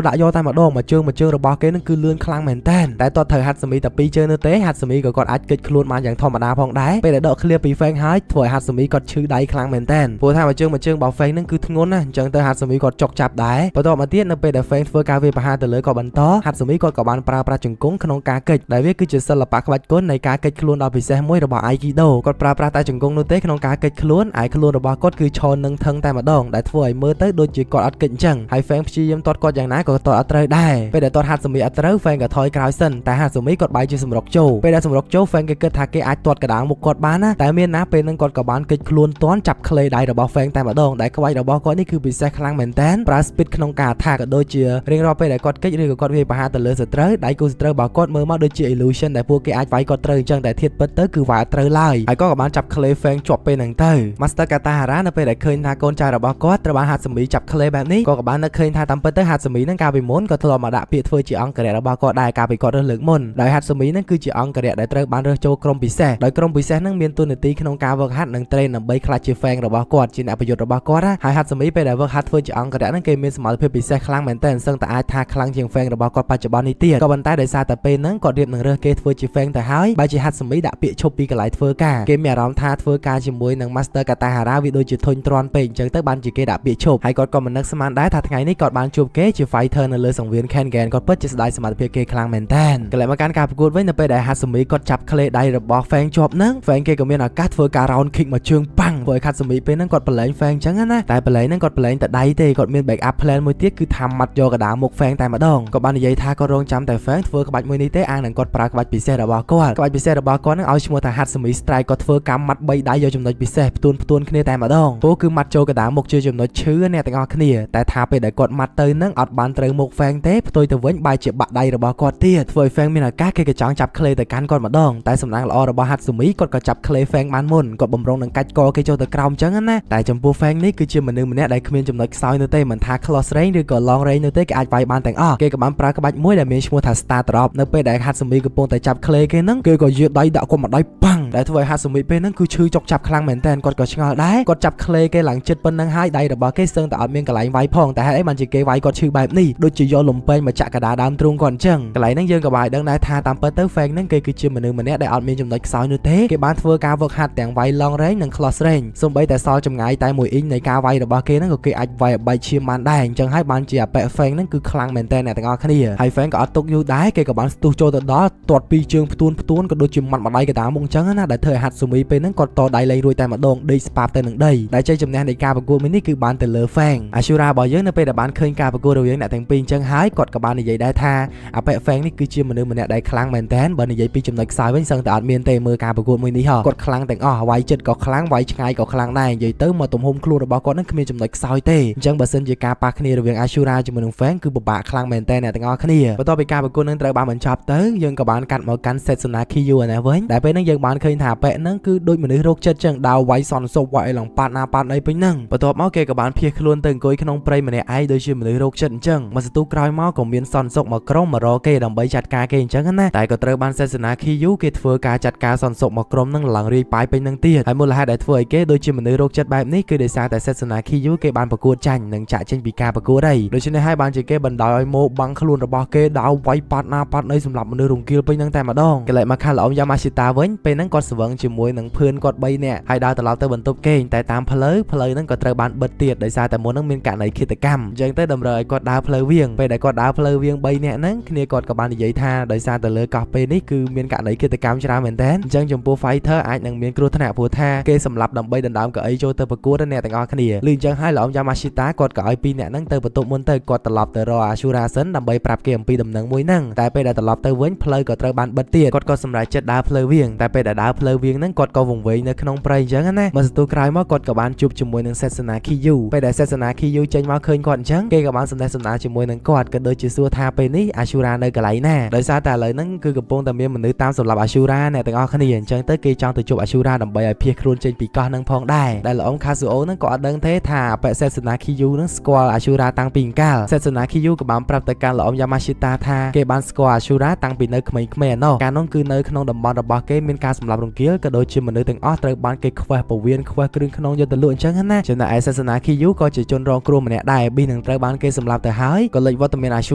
កដាក់យកតែម្ដងមកជើងរបស់គេនឹងគឺលឿនខ្លាំងមែនតើតែទាត់ត្រូវ Hatsumi តែ2ជើងនោះទេ Hatsumi ក៏គាត់អាចកិច្ចខ្លួនបានយ៉ាងធម្មតាផងដែរពេលដែលដកឃ្លាពី Fang ហើយធ្វើឲ្យ Hatsumi គាត់ឈឺដៃខ្លាំងមែនតើព្រោះថាមួយជើងរបស់ Fang នឹងគឺធ្ងន់ណាស់អញ្ចឹងទៅ Hatsumi គាត់ចុកចាប់ដែរបន្ទាប់មកទៀតនៅពេលដែល Fang ធ្វើការវាយប្រហារទៅលើគាត់បន្ត Hatsumi គាត់ក៏បានប្រើប្រាស់ជង្គង់ក្នុងការកិច្ចដែលវាគឺជាសិល្បៈក្បាច់គុណនៃការកិច្ចខ្លួនដ៏ពិសេសមួយរបស់ អៃគីដូគាត់ប្រើប្រាស់តែជង្គង់នោះទេក្នុងការកិច្ចខ្លួនឯខ្លួនរបស់គាត់គឺឈរនឹងថឹងតែម្ដងដែលធ្វើឲ្យមើលទៅដូចជាគាត់អត់កិច្ចអញ្ចឹងហើយ Fang ព្យាយាមទាត់គាត់យ៉ាងណាក៏ទាត់អត់ត្រូវដែរពេលដែលទាត់ហាត់សមីអត់ត្រូវ Fang ក៏ថយក្រោយសិនតែហាត់សមីគាត់បែរជាសម្រុកចូលពេលដែលសម្រុកចូល Fang គេគិតថាគេអាចទាត់កណ្ដាលមុខគាត់បានណាតែមានណាពេលនឹងគាត់ក៏បានកិច្ចខ្លួនទាន់ចាប់ក្លេដៃរបស់ Fang តែម្ដងដែលក្បាច់របស់គាត់នេះគឺពិសេសខ្លាំងមែនតើប្រើ speed ក្នុងការថាក៏ដូចជារៀងរាល់ពេលដែលគាត់កិច្ចឬក៏គាត់វាយប្រហារទៅលើសត្រូវដៃគូសត្រូវរបស់គាត់មើលមកដូចជា illusion ដែលពួកគេអាចវាយគាត់ត្រូវអញ្ចឹងតែធៀបពិតទៅគឺវាយអត់ត្រូវឡើយហើយក៏បានចាប់ក្លេ Fang ជាប់ពេលហ្នឹងទៅ Master Katahara នៅពេលដែលឃើញថាកូនចៅរបស់គាត់ត្រូវបានហាត់សមីចាប់ក្លេបែបនេះក៏បាននឹកឃើញថាតាមពិតទៅហាត់សមីហ្នឹងកាលពីមុនក៏ធ្លាប់មកដាក់ពាក្យធ្វើជាអង្គរៈរបស់គាត់ដែរកាលពីគាត់រើសលើកមុនដោយហាត់សមីហ្នឹងគឺជាអង្គរៈដែលត្រូវបានរើសចូលក្រុមពិសេសដោយក្រុមពិសេសហ្នឹងមានតួនាទីក្នុងការវឹកហាត់និង train ដើម្បីក្លាយជា Fang របស់គាត់ជាអ្នកប្រយុទ្ធរបស់គាត់ហើយហាត់សមីពេលដែលវឹកហាត់ធ្វើជាអង្គរៈហ្នឹងគេមានសមត្ថភាពពិសេសខ្លាំងមែនទែនសឹងតែអាចថាខ្លាំងជាង Fang របស់គាត់បច្ចុប្បន្ននេះទៀតក៏ប៉ុន្តែដោយសារតែពេលហ្នឹងគាត់រៀបនឹងរើសគេធ្វើជា Fang ទៅហើយបែរជាហាត់សមីដាក់ពាក្យឈប់ពីកន្លែងធ្វើការគេមានអារម្មណ៍ថាធ្វើការជាមួយនឹង Master Katahara វាដូចជាធុញទ្រាន់ពេកអញ្ចឹងទៅបានជាគេដាក់ពាក្យឈប់ហើយគាត់ក៏មិននឹកស្មានដែរថាថ្ងៃនេះគាត់បានជួបគេជា fighter នៅលើសង្វៀន Kengan គាត់ពិតជាស្ដាយសមត្ថភាពគេខ្លាំងមែនទែនកន្លែងមកកាន់ការប្រកួតវិញនៅពេលដែលហាត់សមីគាត់ចាប់ក្លេដៃរបស់ Fang ជាប់ហ្នឹង Fang គេក៏មានឱកាសធ្វើការ round kick មកជើងប៉ាំងព្រោះហាត់សមីពេលហ្នឹងគាត់ប្រឡែង Fang អញ្ចឹងណាតែប្រឡែងហ្នឹងគាត់ប្រឡែងតែដៃទេគាត់មាន back up plan មួយទៀតគឺថាម៉ាត់យកកដាមុខ Fang តែម្ដងក៏បាននិយាយថាគាត់រងចាំតែ Fang ធ្វើក្បាច់មួយនេះទេអាងនឹងគាត់ប្រើក្បាច់ពិសេសរបស់គាត់ក្បាច់ពិសេសរបស់គាត់ហ្នឹងឲ្យឈ្មោះថាហាត់សមី strike គាត់ធ្វើការម៉ាត់3ដៃយកចំណុចពិសេសផ្ទួនគ្នាតែម្ដងពោលគឺម៉ាត់ចូលកដាមុខជាចំណុចឈឺអ្នកទាំងអស់គ្នាតែថាពេលដែលគាត់ម៉ាត់ទៅហ្នឹងអត់បានត្រូវមុខ Fang ទេផ្ទុយទៅវិញបែរជាបាក់ដៃរបស់គាត់ទៀតធ្វើឲ្យ Fang មានឱកាសគេក៏ចង់ចាប់ក្លេទៅកាន់គាត់ម្ដងតែសំណាងល្អរបស់ហាត់សមីគាត់ក៏ចាប់ក្លេ Fang បានមុនគាត់បំរុងនឹងកាច់កគេចុះទៅក្រោមអញ្ចឹងណាតែចំពោះ Fang នេះគឺជាមនុស្សម្នាក់ដែលគ្មានចំណុចខ្សោយនោះទេមិនថា close range ឬក៏ long range នោះទេគេអាចវាយបានទាំងអស់គេក៏បានប្រើក្បាច់មួយដែលមានឈ្មោះថា Star Drop នៅពេលដែលហាត់សមីកំពុងតែចាប់ក្លេគេហ្នឹងគេក៏យាដៃដាក់គាត់មួយដៃប៉ាំងដែលធ្វើឲ្យហាត់សមីពេលហ្នឹងគឺឈឺចុកចាប់ខ្លាំងមែនតើគាត់ក៏ឆ្ងល់ដែរគាត់ចាប់ក្លេគេឡើងចិត្តប៉ុណ្ណឹងហើយដៃរបស់គេស្ទើរតែអត់មានកន្លែងវាយផងតែហេតុអីបានជាគេវាយគាត់ឈឺបែបនេះដូចជាយកលំពេងមកចាក់កដាដើមទ្រូងគាត់អញ្ចឹងកន្លែងហ្នឹងយើងក៏បានដឹងដែរថាតាមពិតទៅ Fang ហ្នឹងគេគឺជាមនុស្សម្នាក់ដែលអត់មានចំណុចខ្សោយនោះទេគេបានធ្វើការវឹកហាត់ទាំងវាយ long range និង close range សូម្បីតែសល់ចម្ងាយតែ1អ៊ីងនៃការវាយរបស់គេហ្នឹងក៏គេអាចវាយឲ្យបែកឈាមបានដែរអញ្ចឹងហើយបានជាអបិ Fang ហ្នឹងគឺខ្លាំងមែនតើអ្នកទាំងអស់គ្នាហើយ Fang ក៏អត់ទុកយូរដែរគេក៏បានស្ទុះចូលទៅដល់ទាត់ពីរជើងផ្ទួនក៏ដូចជាម៉ាត់ម្ដាយកដាមុខអញ្ចឹងណាដែលធ្វើឲ្យហាត់ស៊ូមីពេលហ្នឹងគាត់តដៃលេងរួចតែម្ដងដេកស្ប៉ាប់ទៅនឹងដីដែលជ័យជំនះនៃការប្រកួតមួយនេះគឺបានទៅលើ Fang អាស៊ូរ៉ារបស់យើងនៅពេលដែលបានឃើញការប្រកួតរវាងអ្នកទាំងពីរអញ្ចឹងហើយគាត់ក៏បាននិយាយដែរថាអបិ Fang នេះគឺជាមនុស្សម្នាក់ដែលខ្លាំងមែនតើបើនិយាយពីចំណុចខ្សោយវិញសឹងតែអត់មានទេមើលការប្រកួតមួយនេះគាត់ខ្លាំងទាំងអស់វាយចិត្តក៏ខ្លាំងវាយឆ្ងាយក៏ខ្លាំងដែរនិយាយទៅមកទំហំខ្លួនរបស់គាត់នឹងគ្មានចំណុចខ្សោយទេអញ្ចឹងបើសិនជាការប៉ះគ្នារវាងអាស៊ូរ៉ាជាមួយនឹង Fang គឺពិបាកខ្លាំងមែនតើអ្នកទាំងអស់គ្នាបន្ទាប់ពីការប្រកួតនឹងត្រូវបានបញ្ចប់ទៅយើងក៏បានកាត់មកកាន់ Setsuna Kyu ណាវិញដែលពេលហ្នឹងយើងបានឃើញថាអបិហ្នឹងគឺដូចមនុស្សរោគចិត្តចឹងដើរវាយសន្សុបវាយអីឡងប៉ាត់ណាប៉ាត់អីពេញហ្នឹងបន្ទាប់មកគេក៏បានភៀសខ្លួនទៅអង្គុយក្នុងព្រៃម្នាក់ឯងដូចជាមនុស្សរោគចិត្តអញ្ចឹងមកសន្ទុះក្រោយមកក៏មានសន្សុបមកក្រុមមករកគេដើម្បីចាត់ការគេអញ្ចឹងណាតែក៏ត្រូវបាន Setsuna Kyu គេធ្វើការចាត់ការសន្សុបមកក្រុមហ្នឹងឡើងរាយប៉ាយពេញហ្នឹងទៀតហើយមូលហេតុដែលធ្វើឲ្យគេដូចជាមនុស្សរោគចិត្តបែបនេះគឺដោយសារតែ Setsuna Kyu គេបានប្រកួតចាញ់និងចាក់ចេញពីការប្រកួតអីដូច្នេះហើយបានជាគេបណ្ដោយឲ្យមកបាំងខ្លួនរបស់គេដើរវាយប៉ាត់ណាប៉ាត់អីសម្រាប់មនុស្សរង្គាលពេញហ្នឹងតែម្ដងកន្លែងមកខាងល្អយ៉ាម៉ាស៊ីតាវិញពេលហ្នឹងគាត់ស្វឹងជាមួយនឹងភឿនគាត់3នាក់ហើយដើរត្រឡប់ទៅបន្ទប់គេតែតាមផ្លូវហ្នឹងក៏ត្រូវបានបិទទៀតដោយសារតែមុនហ្នឹងមានករណីឃាតកម្មអញ្ចឹងទៅតម្រូវឲ្យគាត់ដើរផ្លូវវាងពេលដែលគាត់ដើរផ្លូវវាង3នាក់ហ្នឹងគ្នាគាត់ក៏បាននិយាយថាដោយសារតែលើកោះពេលនេះគឺមានករណីឃាតកម្មច្រើនមែនតើអញ្ចឹងចំពោះ fighter អាចនឹងមានគ្រោះថ្នាក់ព្រោះថាគេសម្លាប់ដើម្បីដណ្ដើមកៅអីចូលទៅប្រកួតអ្នកទាំងអស់គ្នាលឺអញ្ចឹងហើយល្អយ៉ាម៉ាស៊ីតាគាត់ក៏ឲ្យ2នាក់ហ្នឹងទៅបន្ទប់មុនទៅគាត់ត្រឡប់ទៅរកអាស៊ូរ៉ាសិនដើម្បីប្រាប់គេអំពីដំណឹងមួយហ្នឹងតែពេលដែលត្រឡប់ទៅវិញផ្លូវក៏ត្រូវបានបិទទៀតគាត់ក៏សម្រេចចិត្តដើរផ្លូវវាងតែពេលដែលដើរផ្លូវវាងហ្នឹងគាត់ក៏វង្វេងនៅក្នុងព្រៃអញ្ចឹងណាមកសន្ទុះក្រោយមកគាត់ក៏បានជួបជាមួយនឹង Setsuna Kyu ពេលដែល Setsuna Kyu ចេញមកឃើញគាត់អញ្ចឹងគេក៏បានសម្ដែងសម្ដាជាមួយនឹងគាត់ក៏ដូចជាសួរថាពេលនេះអាស៊ូរ៉ានៅកន្លែងណាដោយសារតែឥឡូវហ្នឹងគឺកំពុងតែមានមនុស្សតាមសម្រាប់អាស៊ូរ៉ាអ្នកទាំងអស់គ្នាអញ្ចឹងទៅគេចង់ទៅជួបអាស៊ូរ៉ាដើម្បីឲ្យភៀសខ្លួនចេញពីកោះហ្នឹងផងដែរដែលលោកអ៊ំ Kazuo ហ្នឹងក៏អត់ដឹងទេថាបេ Setsuna Kyu ហ្នឹងស្គាល់អាស៊ូរ៉ាតាំងពីកាល Setsuna Kyu ក៏បានប្រាប់ទៅកាន់លោកអ៊ំ Yamashita ថាគេបានស្គាល់អាស៊ូរ៉ាតាំងពីនៅក្មេងៗណោះកាលនោះគឺនៅក្នុងតំបន់របស់គេមានការសម្លាប់រង្គាលក៏ដូចជាមនុស្សទាំងអស់ត្រូវបានគេខ្វះពវៀនខ្វះគ្រឿងក្នុងយកទៅលក់អញ្ចឹងណាចំណែកឯ Setsuna Kyu ក៏ជាជនរងគ្រោះម្នាក់ដែរប៊ីនឹងត្រូវបានគេសម្លាប់ទៅហើយក៏លេចវត្តមានអាស៊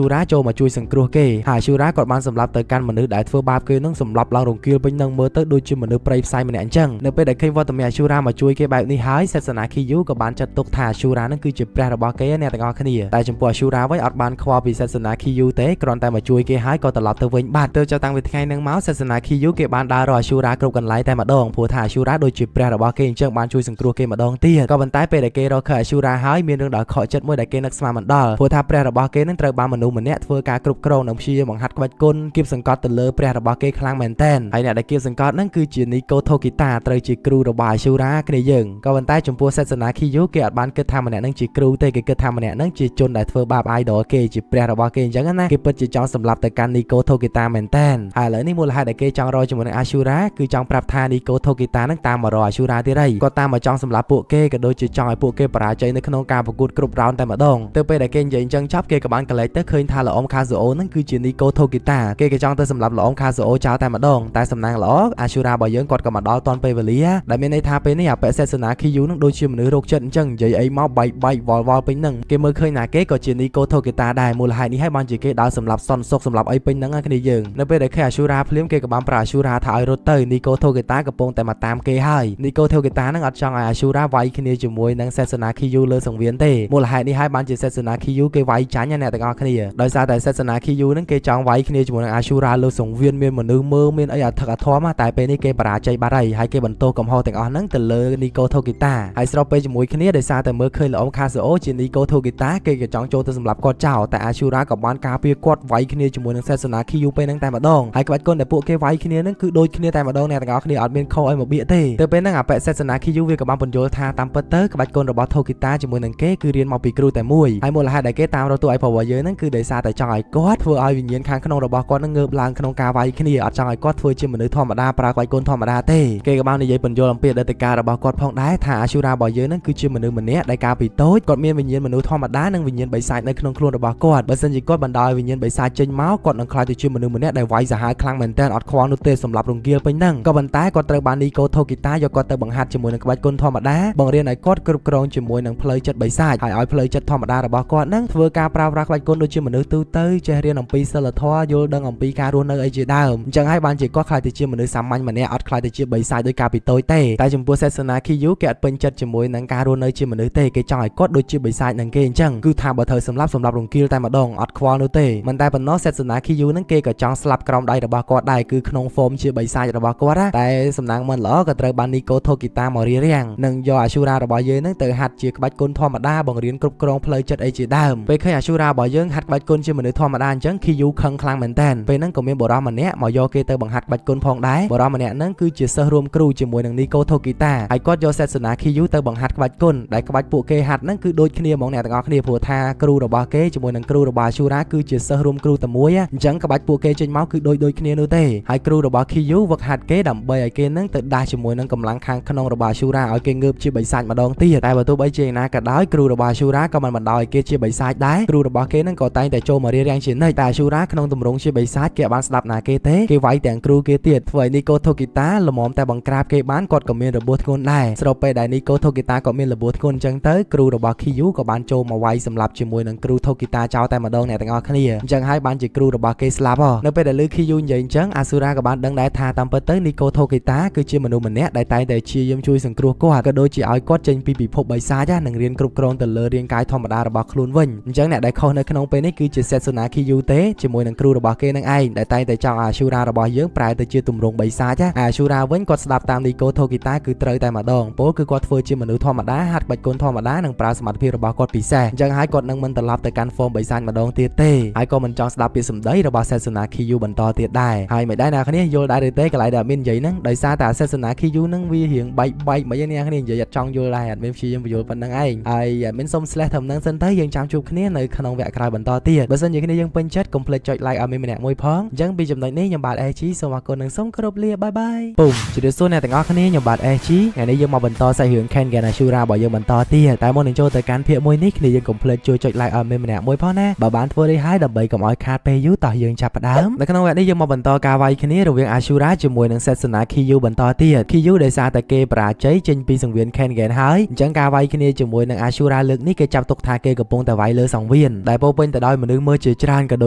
ូរ៉ាចូលមកជួយសង្គ្រោះគេហើយអាស៊ូរ៉ាក៏បានសម្លាប់ទៅកាន់មនុស្សដែលធ្វើបាបគេនឹងសម្លាប់ឡើងរង្គាលពេញនឹងមើលទៅដូចជាមនុស្សព្រៃផ្សៃម្នាក់អញ្ចឹងនៅពេលដែលឃើញវត្តមានអាស៊ូរ៉ាមកជួយគេបែបនេះហើយ Setsuna Kyu ក៏បានចាត់ទុកថាអាស៊ូរ៉ានឹងគឺជាព្រះរបស់គេអ្នកទាំងអស់គ្នាតែចំពោះអាស៊ូរ៉ាវិញអត់បានខ្វល់ពី Setsuna Kyu ទេគ្រាន់តែមកជួយគេហើយក៏ត្រឡប់ទៅវិញបាត់ទៅចាប់តាំងពីថ្ងៃហ្នឹងមក Setsuna Kyu គេបានដើររកអាស៊ូរ៉ាគ្រប់ គ្រប់កន្លែងតែម្ដងព្រោះថាអាស៊ូរ៉ាដូចជាព្រះរបស់គេអញ្ចឹងបានជួយសង្គ្រោះគេម្ដងទៀតក៏ប៉ុន្តែពេលដែលគេរកឃើញអាស៊ូរ៉ាហើយមានរឿងដ៏ខកចិត្តមួយដែលគេនឹកស្មានមិនដល់ព្រោះថាព្រះរបស់គេនឹងត្រូវបានមនុស្សម្នាក់ធ្វើការគ្រប់គ្រងនិងព្យាយាមបង្ហាត់ក្បាច់គុណគៀបសង្កត់ទៅលើព្រះរបស់គេខ្លាំងមែនទែនហើយអ្នកដែលគៀបសង្កត់នឹងគឺជានីកូថូគីតាត្រូវជាគ្រូរបស់អាស៊ូរ៉ាគ្នាយើងក៏ប៉ុន្តែចំពោះសាសនាឃីយូគេអត់បានគិតថាម្នាក់នឹងជាគ្រូទេគេគិតថាម្នាក់នឹងជាជនដែលធ្វើបាប idol គេជាព្រះរបស់គេអញ្ចឹងណាគេពិតជាចង់សម្លាប់ទៅកាន់នីកូថូគីតាមែនទែនហើយឥឡូវនេះមូលហេតុដែលគេចង់រកជាមួយនឹងអាស៊ូរ៉ាគឺចង់ប្រាប់ថានីកូថូគីតានឹងតាមមករកអាស៊ូរ៉ាទៀតហើយគាត់តាមមកចង់សម្លាប់ពួកគេក៏ដូចជាចង់ឲ្យពួកគេបរាជ័យនៅក្នុងការប្រកួតគ្រប់រ៉ោនតែម្ដងទៅពេលដែលគេនិយាយអញ្ចឹងចប់គេក៏បានកលែកទៅឃើញថាល្អអ៊ំខាស៊ូអូនឹងគឺជានីកូថូគីតាគេក៏ចង់ទៅសម្លាប់ល្អអ៊ំខាស៊ូអូចោលតែម្ដងតែសំណាងល្អអាស៊ូរ៉ារបស់យើងគាត់ក៏មកដល់តាន់ពេលវេលាដែលមានន័យថាពេលនេះអបិសេសនាឃីយូនឹងដូចជាមនុស្សរោគចិត្តអញ្ចឹងនិយាយអីមកបែកវល់ពេញហ្នឹងគេមើលឃើញថាគេក៏ជានីកូថូគីតាដែរមូលហេតុនេះហើយបានជាគេដើរសម្លាប់សន្តិសុខសម្លាប់អីពេញហ្នឹងគ្នាយើងនៅពេលដែលឃើញអាស៊ូរ៉ាភ្លាមគេក៏បានប្រាប់អាស៊ូរ៉ាថាឲ្យរត់ទៅនីកូថូគីតាកំពុងតែមកតាមគេហើយនីកូថូគីតានឹងអត់ចង់ឲ្យអាស៊ូរ៉ាវាយគ្នាជាមួយនឹងសេសនាឃីយូលើសង្វៀនទេមូលហេតុនេះហើយបានជាសេសនាឃីយូគេវាយចាញ់អ្នកទាំងអស់គ្នាដោយសារតែសេសនាឃីយូនឹងគេចង់វាយគ្នាជាមួយនឹងអាស៊ូរ៉ាលើសង្វៀនមានមនុស្សមើលមានអីអធិកអធមតែពេលនេះគេបរាជ័យបាត់ហើយគេបន្ទោសកំហុសទាំងអស់ហ្នឹងទៅលើនីកូថូគីតាហើយស្របពេលជាមួយគ្នាដោយសារតែមើលឃើញល្អអ៊ំខាស៊ូអូជានីកូថូគីតាគេក៏ចង់ចូលទៅសម្លាប់គាត់ចោលតែអាស៊ូរ៉ាក៏បានការពារគាត់វាយគ្នាជាមួយនឹងសេសនាឃីយូពេលហ្នឹងតែម្ដងហើយក្បាច់គុណដែលពួកគេវាយគ្នាហ្នឹងគឺដូចគ្នាតែម្ដងអ្នកទាំងអស់គ្នាអត់មានខុសអីមកបៀកទេទៅពេលហ្នឹងអបិសេសនាឃីយូវាក៏បានបញ្យល់ថាតាមពិតទៅក្បាច់គុណរបស់ថូគីតាជាមួយនឹងគេគឺរៀនមកពីគ្រូតែមួយហើយមូលហេតុដែលគេតាមរកទូឲ្យប្រុសរបស់យើងហ្នឹងគឺដោយសារតែចង់ឲ្យគាត់ធ្វើឲ្យវិញ្ញាណខាងក្នុងរបស់គាត់នឹងងើបឡើងក្នុងការវាយគ្នាអត់ចង់ឲ្យគាត់ធ្វើជាមនុស្សធម្មតាប្រើក្បាច់គុណធម្មតាទេគេក៏បាននិយាយបញ្យល់អំពីអតីតកាលរបស់គាត់ផងដែរថាអាស៊ូរ៉ារបស់យើងហ្នឹងគឺជាមនុស្សម្នាក់ដែលកាលពីតូចគាត់មានវិញ្ញាណមនុស្សធម្មតានិងវិញ្ញាណបិសាចនៅក្នុងខ្លួនរបស់គាត់បើសិនជាគាត់បណ្ដោយវិញ្ញាណបិសាចចេញមកគាត់នឹងក្លាយទៅជាមនុស្សម្នាក់ដែលវាយសាហាវខ្លាំងមែនទែនអត់ខ្វល់នោះទេសម្រាប់រង្គាលពេញហ្នឹងក៏ប៉ុន្តែគាត់ត្រូវបាននីកូថូគីតាយកគាត់ទៅបង្ហាត់ជាមួយនឹងក្បាច់គុណធម្មតាបង្រៀនឲ្យគាត់គ្រប់គ្រងជាមួយនឹងផ្លូវចិត្តបិសាចហើយឲ្យផ្លូវចិត្តធម្មតារបស់គាត់ហ្នឹងធ្វើការប្រើប្រាស់ក្បាច់គុណដូចជាមនុស្សទូទៅចេះរៀនអំពីសិលធម៌យល់ដឹងអំពីការរស់នៅអីជាដើមអញ្ចឹងហើយបានជាគាត់ខ្លាយទៅជាមនុស្សសាមញ្ញម្នាក់អត់ខ្លាយទៅជាបិសាចដោយការពីតូចទេតែចំពោះសេសនាឃីយូគេអត់ពេញចិត្តជាមួយនឹងការរស់នៅជាមនុស្សទេគេចង់ឲ្យគាត់ដូចជាបិសាចនឹងគេអញ្ចឹងគឺថាបើត្រូវសម្លាប់រង្គាលតែម្ដងអត់ខ្វល់នោះទេមិនតែប៉ុណ្ណោះសេសនាឃីយូនឹងគេក៏ចង់ស្លាប់ក្រោមដៃរបស់គាត់ដែរគឺក្នុងហ្វូមជាបិសាចរបស់គាត់ណាតែសំណាងមិនល្អក៏ត្រូវបាននីកូថូគីតាមករៀបរៀងនិងយកអាស៊ូរ៉ារបស់យើងនឹងទៅហាត់ជាក្បាច់គុណធម្មតាបង្រៀនគ្រប់គ្រងផ្លូវចិត្តអីជាដើមពេលឃើញអាស៊ូរ៉ារបស់យើងហាត់ក្បាច់គុណជាមនុស្សធម្មតាអញ្ចឹងឃីយូខឹងខ្លាំងមែនតើពេលហ្នឹងក៏មានបុរសម្នាក់មកយកគេទៅបង្ហាត់ក្បាច់គុណផងដែរបុរសម្នាក់ហ្នឹងគឺជាសិស្សរួមគ្រូជាមួយនឹងនីកូថូគីតាហើយគាត់យកសេសនាឃីយូទៅបង្ហាត់ក្បាច់គុណដែលក្បាច់ពួកគេហាត់ហ្នឹងគឺដូចគ្នាហ្មងអ្នកទាំងអស់គ្នាព្រោះថាគ្រូរបស់គេជាមួយនឹងគ្រូរបស់អាស៊ូរ៉ាគឺជាសិស្សរួមគ្រូតែមួយអញ្ចឹងក្បាច់ពួកគេចេញមកគឺដូចគ្នានោះទេហើយគ្រូរបស់ឃីយូវឹកហាត់គេដើម្បីឲ្យគេនឹងទៅដាស់ជាមួយនឹងកម្លាំងខាងក្នុងរបស់អាស៊ូរ៉ាឲ្យគេងើបជាបិសាចម្ដងទៀតតែបើទោះបីជាយ៉ាងណាក៏ដោយគ្រូរបស់អាស៊ូរ៉ាក៏មិនបណ្ដោយឲ្យគេជាបិសាចដែរគ្រូរបស់គេនឹងក៏តែងតែចូលមករៀបរៀងជានិច្ចតែអាស៊ូរ៉ាក្នុងទម្រង់ជាបិសាចគេបានស្ដាប់ណាគេទេគេវាយទាំងគ្រូគេទៀតធ្វើឲ្យនីកូថូគីតាល្មមតែបង្ក្រាបគេបានគាត់ក៏មានរបួសធ្ងន់ដែរស្របពេលដែលនីកូថូគីតាក៏មានរបួសធ្ងន់អញ្ចឹងទៅគ្រូរបស់ឃីយូក៏បានចូលមកវាយសម្លាប់ជាមួយនឹងគ្រូថូគីតាចោលតែម្ដងអ្នកទាំងអស់គ្នាអញ្ចឹងហើយបានជាគ្រូរបស់គេស្លាប់នៅពេលដែលឮឃីយូនិយាយអញ្ចឹងអាស៊ូរ៉ាក៏បានដឹងដែរថាតាមពិតទៅនីកូថូគីតាគឺជាមនុស្សម្នាក់ដែលតែងតែព្យាយាមជួយសង្គ្រោះគាត់ក៏ដូចជាឲ្យគាត់ចេញពីពិភពបិសាចនិងរៀនគ្រប់គ្រងទៅលើរាងកាយធម្មតារបស់ខ្លួនវិញអញ្ចឹងអ្នកដែលខុសនៅក្នុងពេលនេះគឺជាសេសនាឃីយូទេជាមួយនឹងគ្រូរបស់គេនឹងឯងដែលតែងតែចង់អាស៊ូរ៉ារបស់យើងប្រែទៅជាទម្រង់បិសាចអាស៊ូរ៉ាវិញគាត់ស្ដាប់តាមនីកូថូគីតាគឺត្រូវតែម្ដងពោលគឺគាត់ធ្វើជាមនុស្សធម្មតាហាត់ក្បាច់គុណធម្មតានិងប្រើសមត្ថភាពរបស់គាត់ពិសេសអញ្ចឹងហើយគាត់នឹងមិនត្រឡប់ទៅកាន់ហ្វូមបិសាចម្ដងទៀតទេហើយក៏មិនចង់ស្ដាប់ពាក្យសម្ដីរបស់សេសនាឃីយូបន្តទៀតដែរហើយមិនដែរអ្នកគ្នាយល់ដែរឬទេកន្លែងដែលមាននិយាយហ្នឹងដោយសារតែសេសនាឃីយូហ្នឹងវារៀងបែកមិនយ៉ាងអ្នកគ្នានិយាយអត់ចង់យល់ដែរអត់មានព្យាយាមបញ្យល់ប៉ុណ្្នឹងឯងហើយអត់មានសុំ slash ត្រឹមហ្នឹងសិនទៅយើងចាំជួបគ្នានៅក្នុងវគ្គក្រោយបន្តទៀតបើសិនជាគ្នាយើងពេញចិត្តកុំភ្លេចចុច like ឲ្យមានម្នាក់មួយផងអញ្ចឹងពីចំណុចនេះខ្ញុំបាទ SG សូមអរគុណនិងសូមគោរពលាបាយបាយពុំជម្រាបសួរអ្នកទាំងអស់គ្នាខ្ញុំបាទ SG ថ្ងៃនេះយើងមកបន្តសាច់រឿង Kengan Ashura របស់យើងបន្តទៀតតែមុននឹងចូលទៅកាន់ភាគមួយនេះគ្នាយើងកុំភ្លេចជួយចុច like ឲ្យមានម្នាក់មួយផងណាបើបានធ្វើនេះហើយដើម្បីកុំឲ្យខាតពេលយូរតោះយើងចាប់ផ្ដើមនៅក្នុងវគ្គនេះយើងមកបន្តការវាយគ្នារវាង Ashura ជាមួយនឹងសេសនា Kiyu បន្តទៀត Kiyu ដោយសារតែគេបរាជ័យចេញពីសង្វៀន Kengan ហើយអញ្ចឹងការវាយគ្នាជាមួយនឹង Ashura លើកនេះគេចាប់ទុកថាគេកំពុងតែវាយលើសង្វៀនដែលពោពេញទៅដោយមនុស្សមើលជាច្រើនក៏ដូ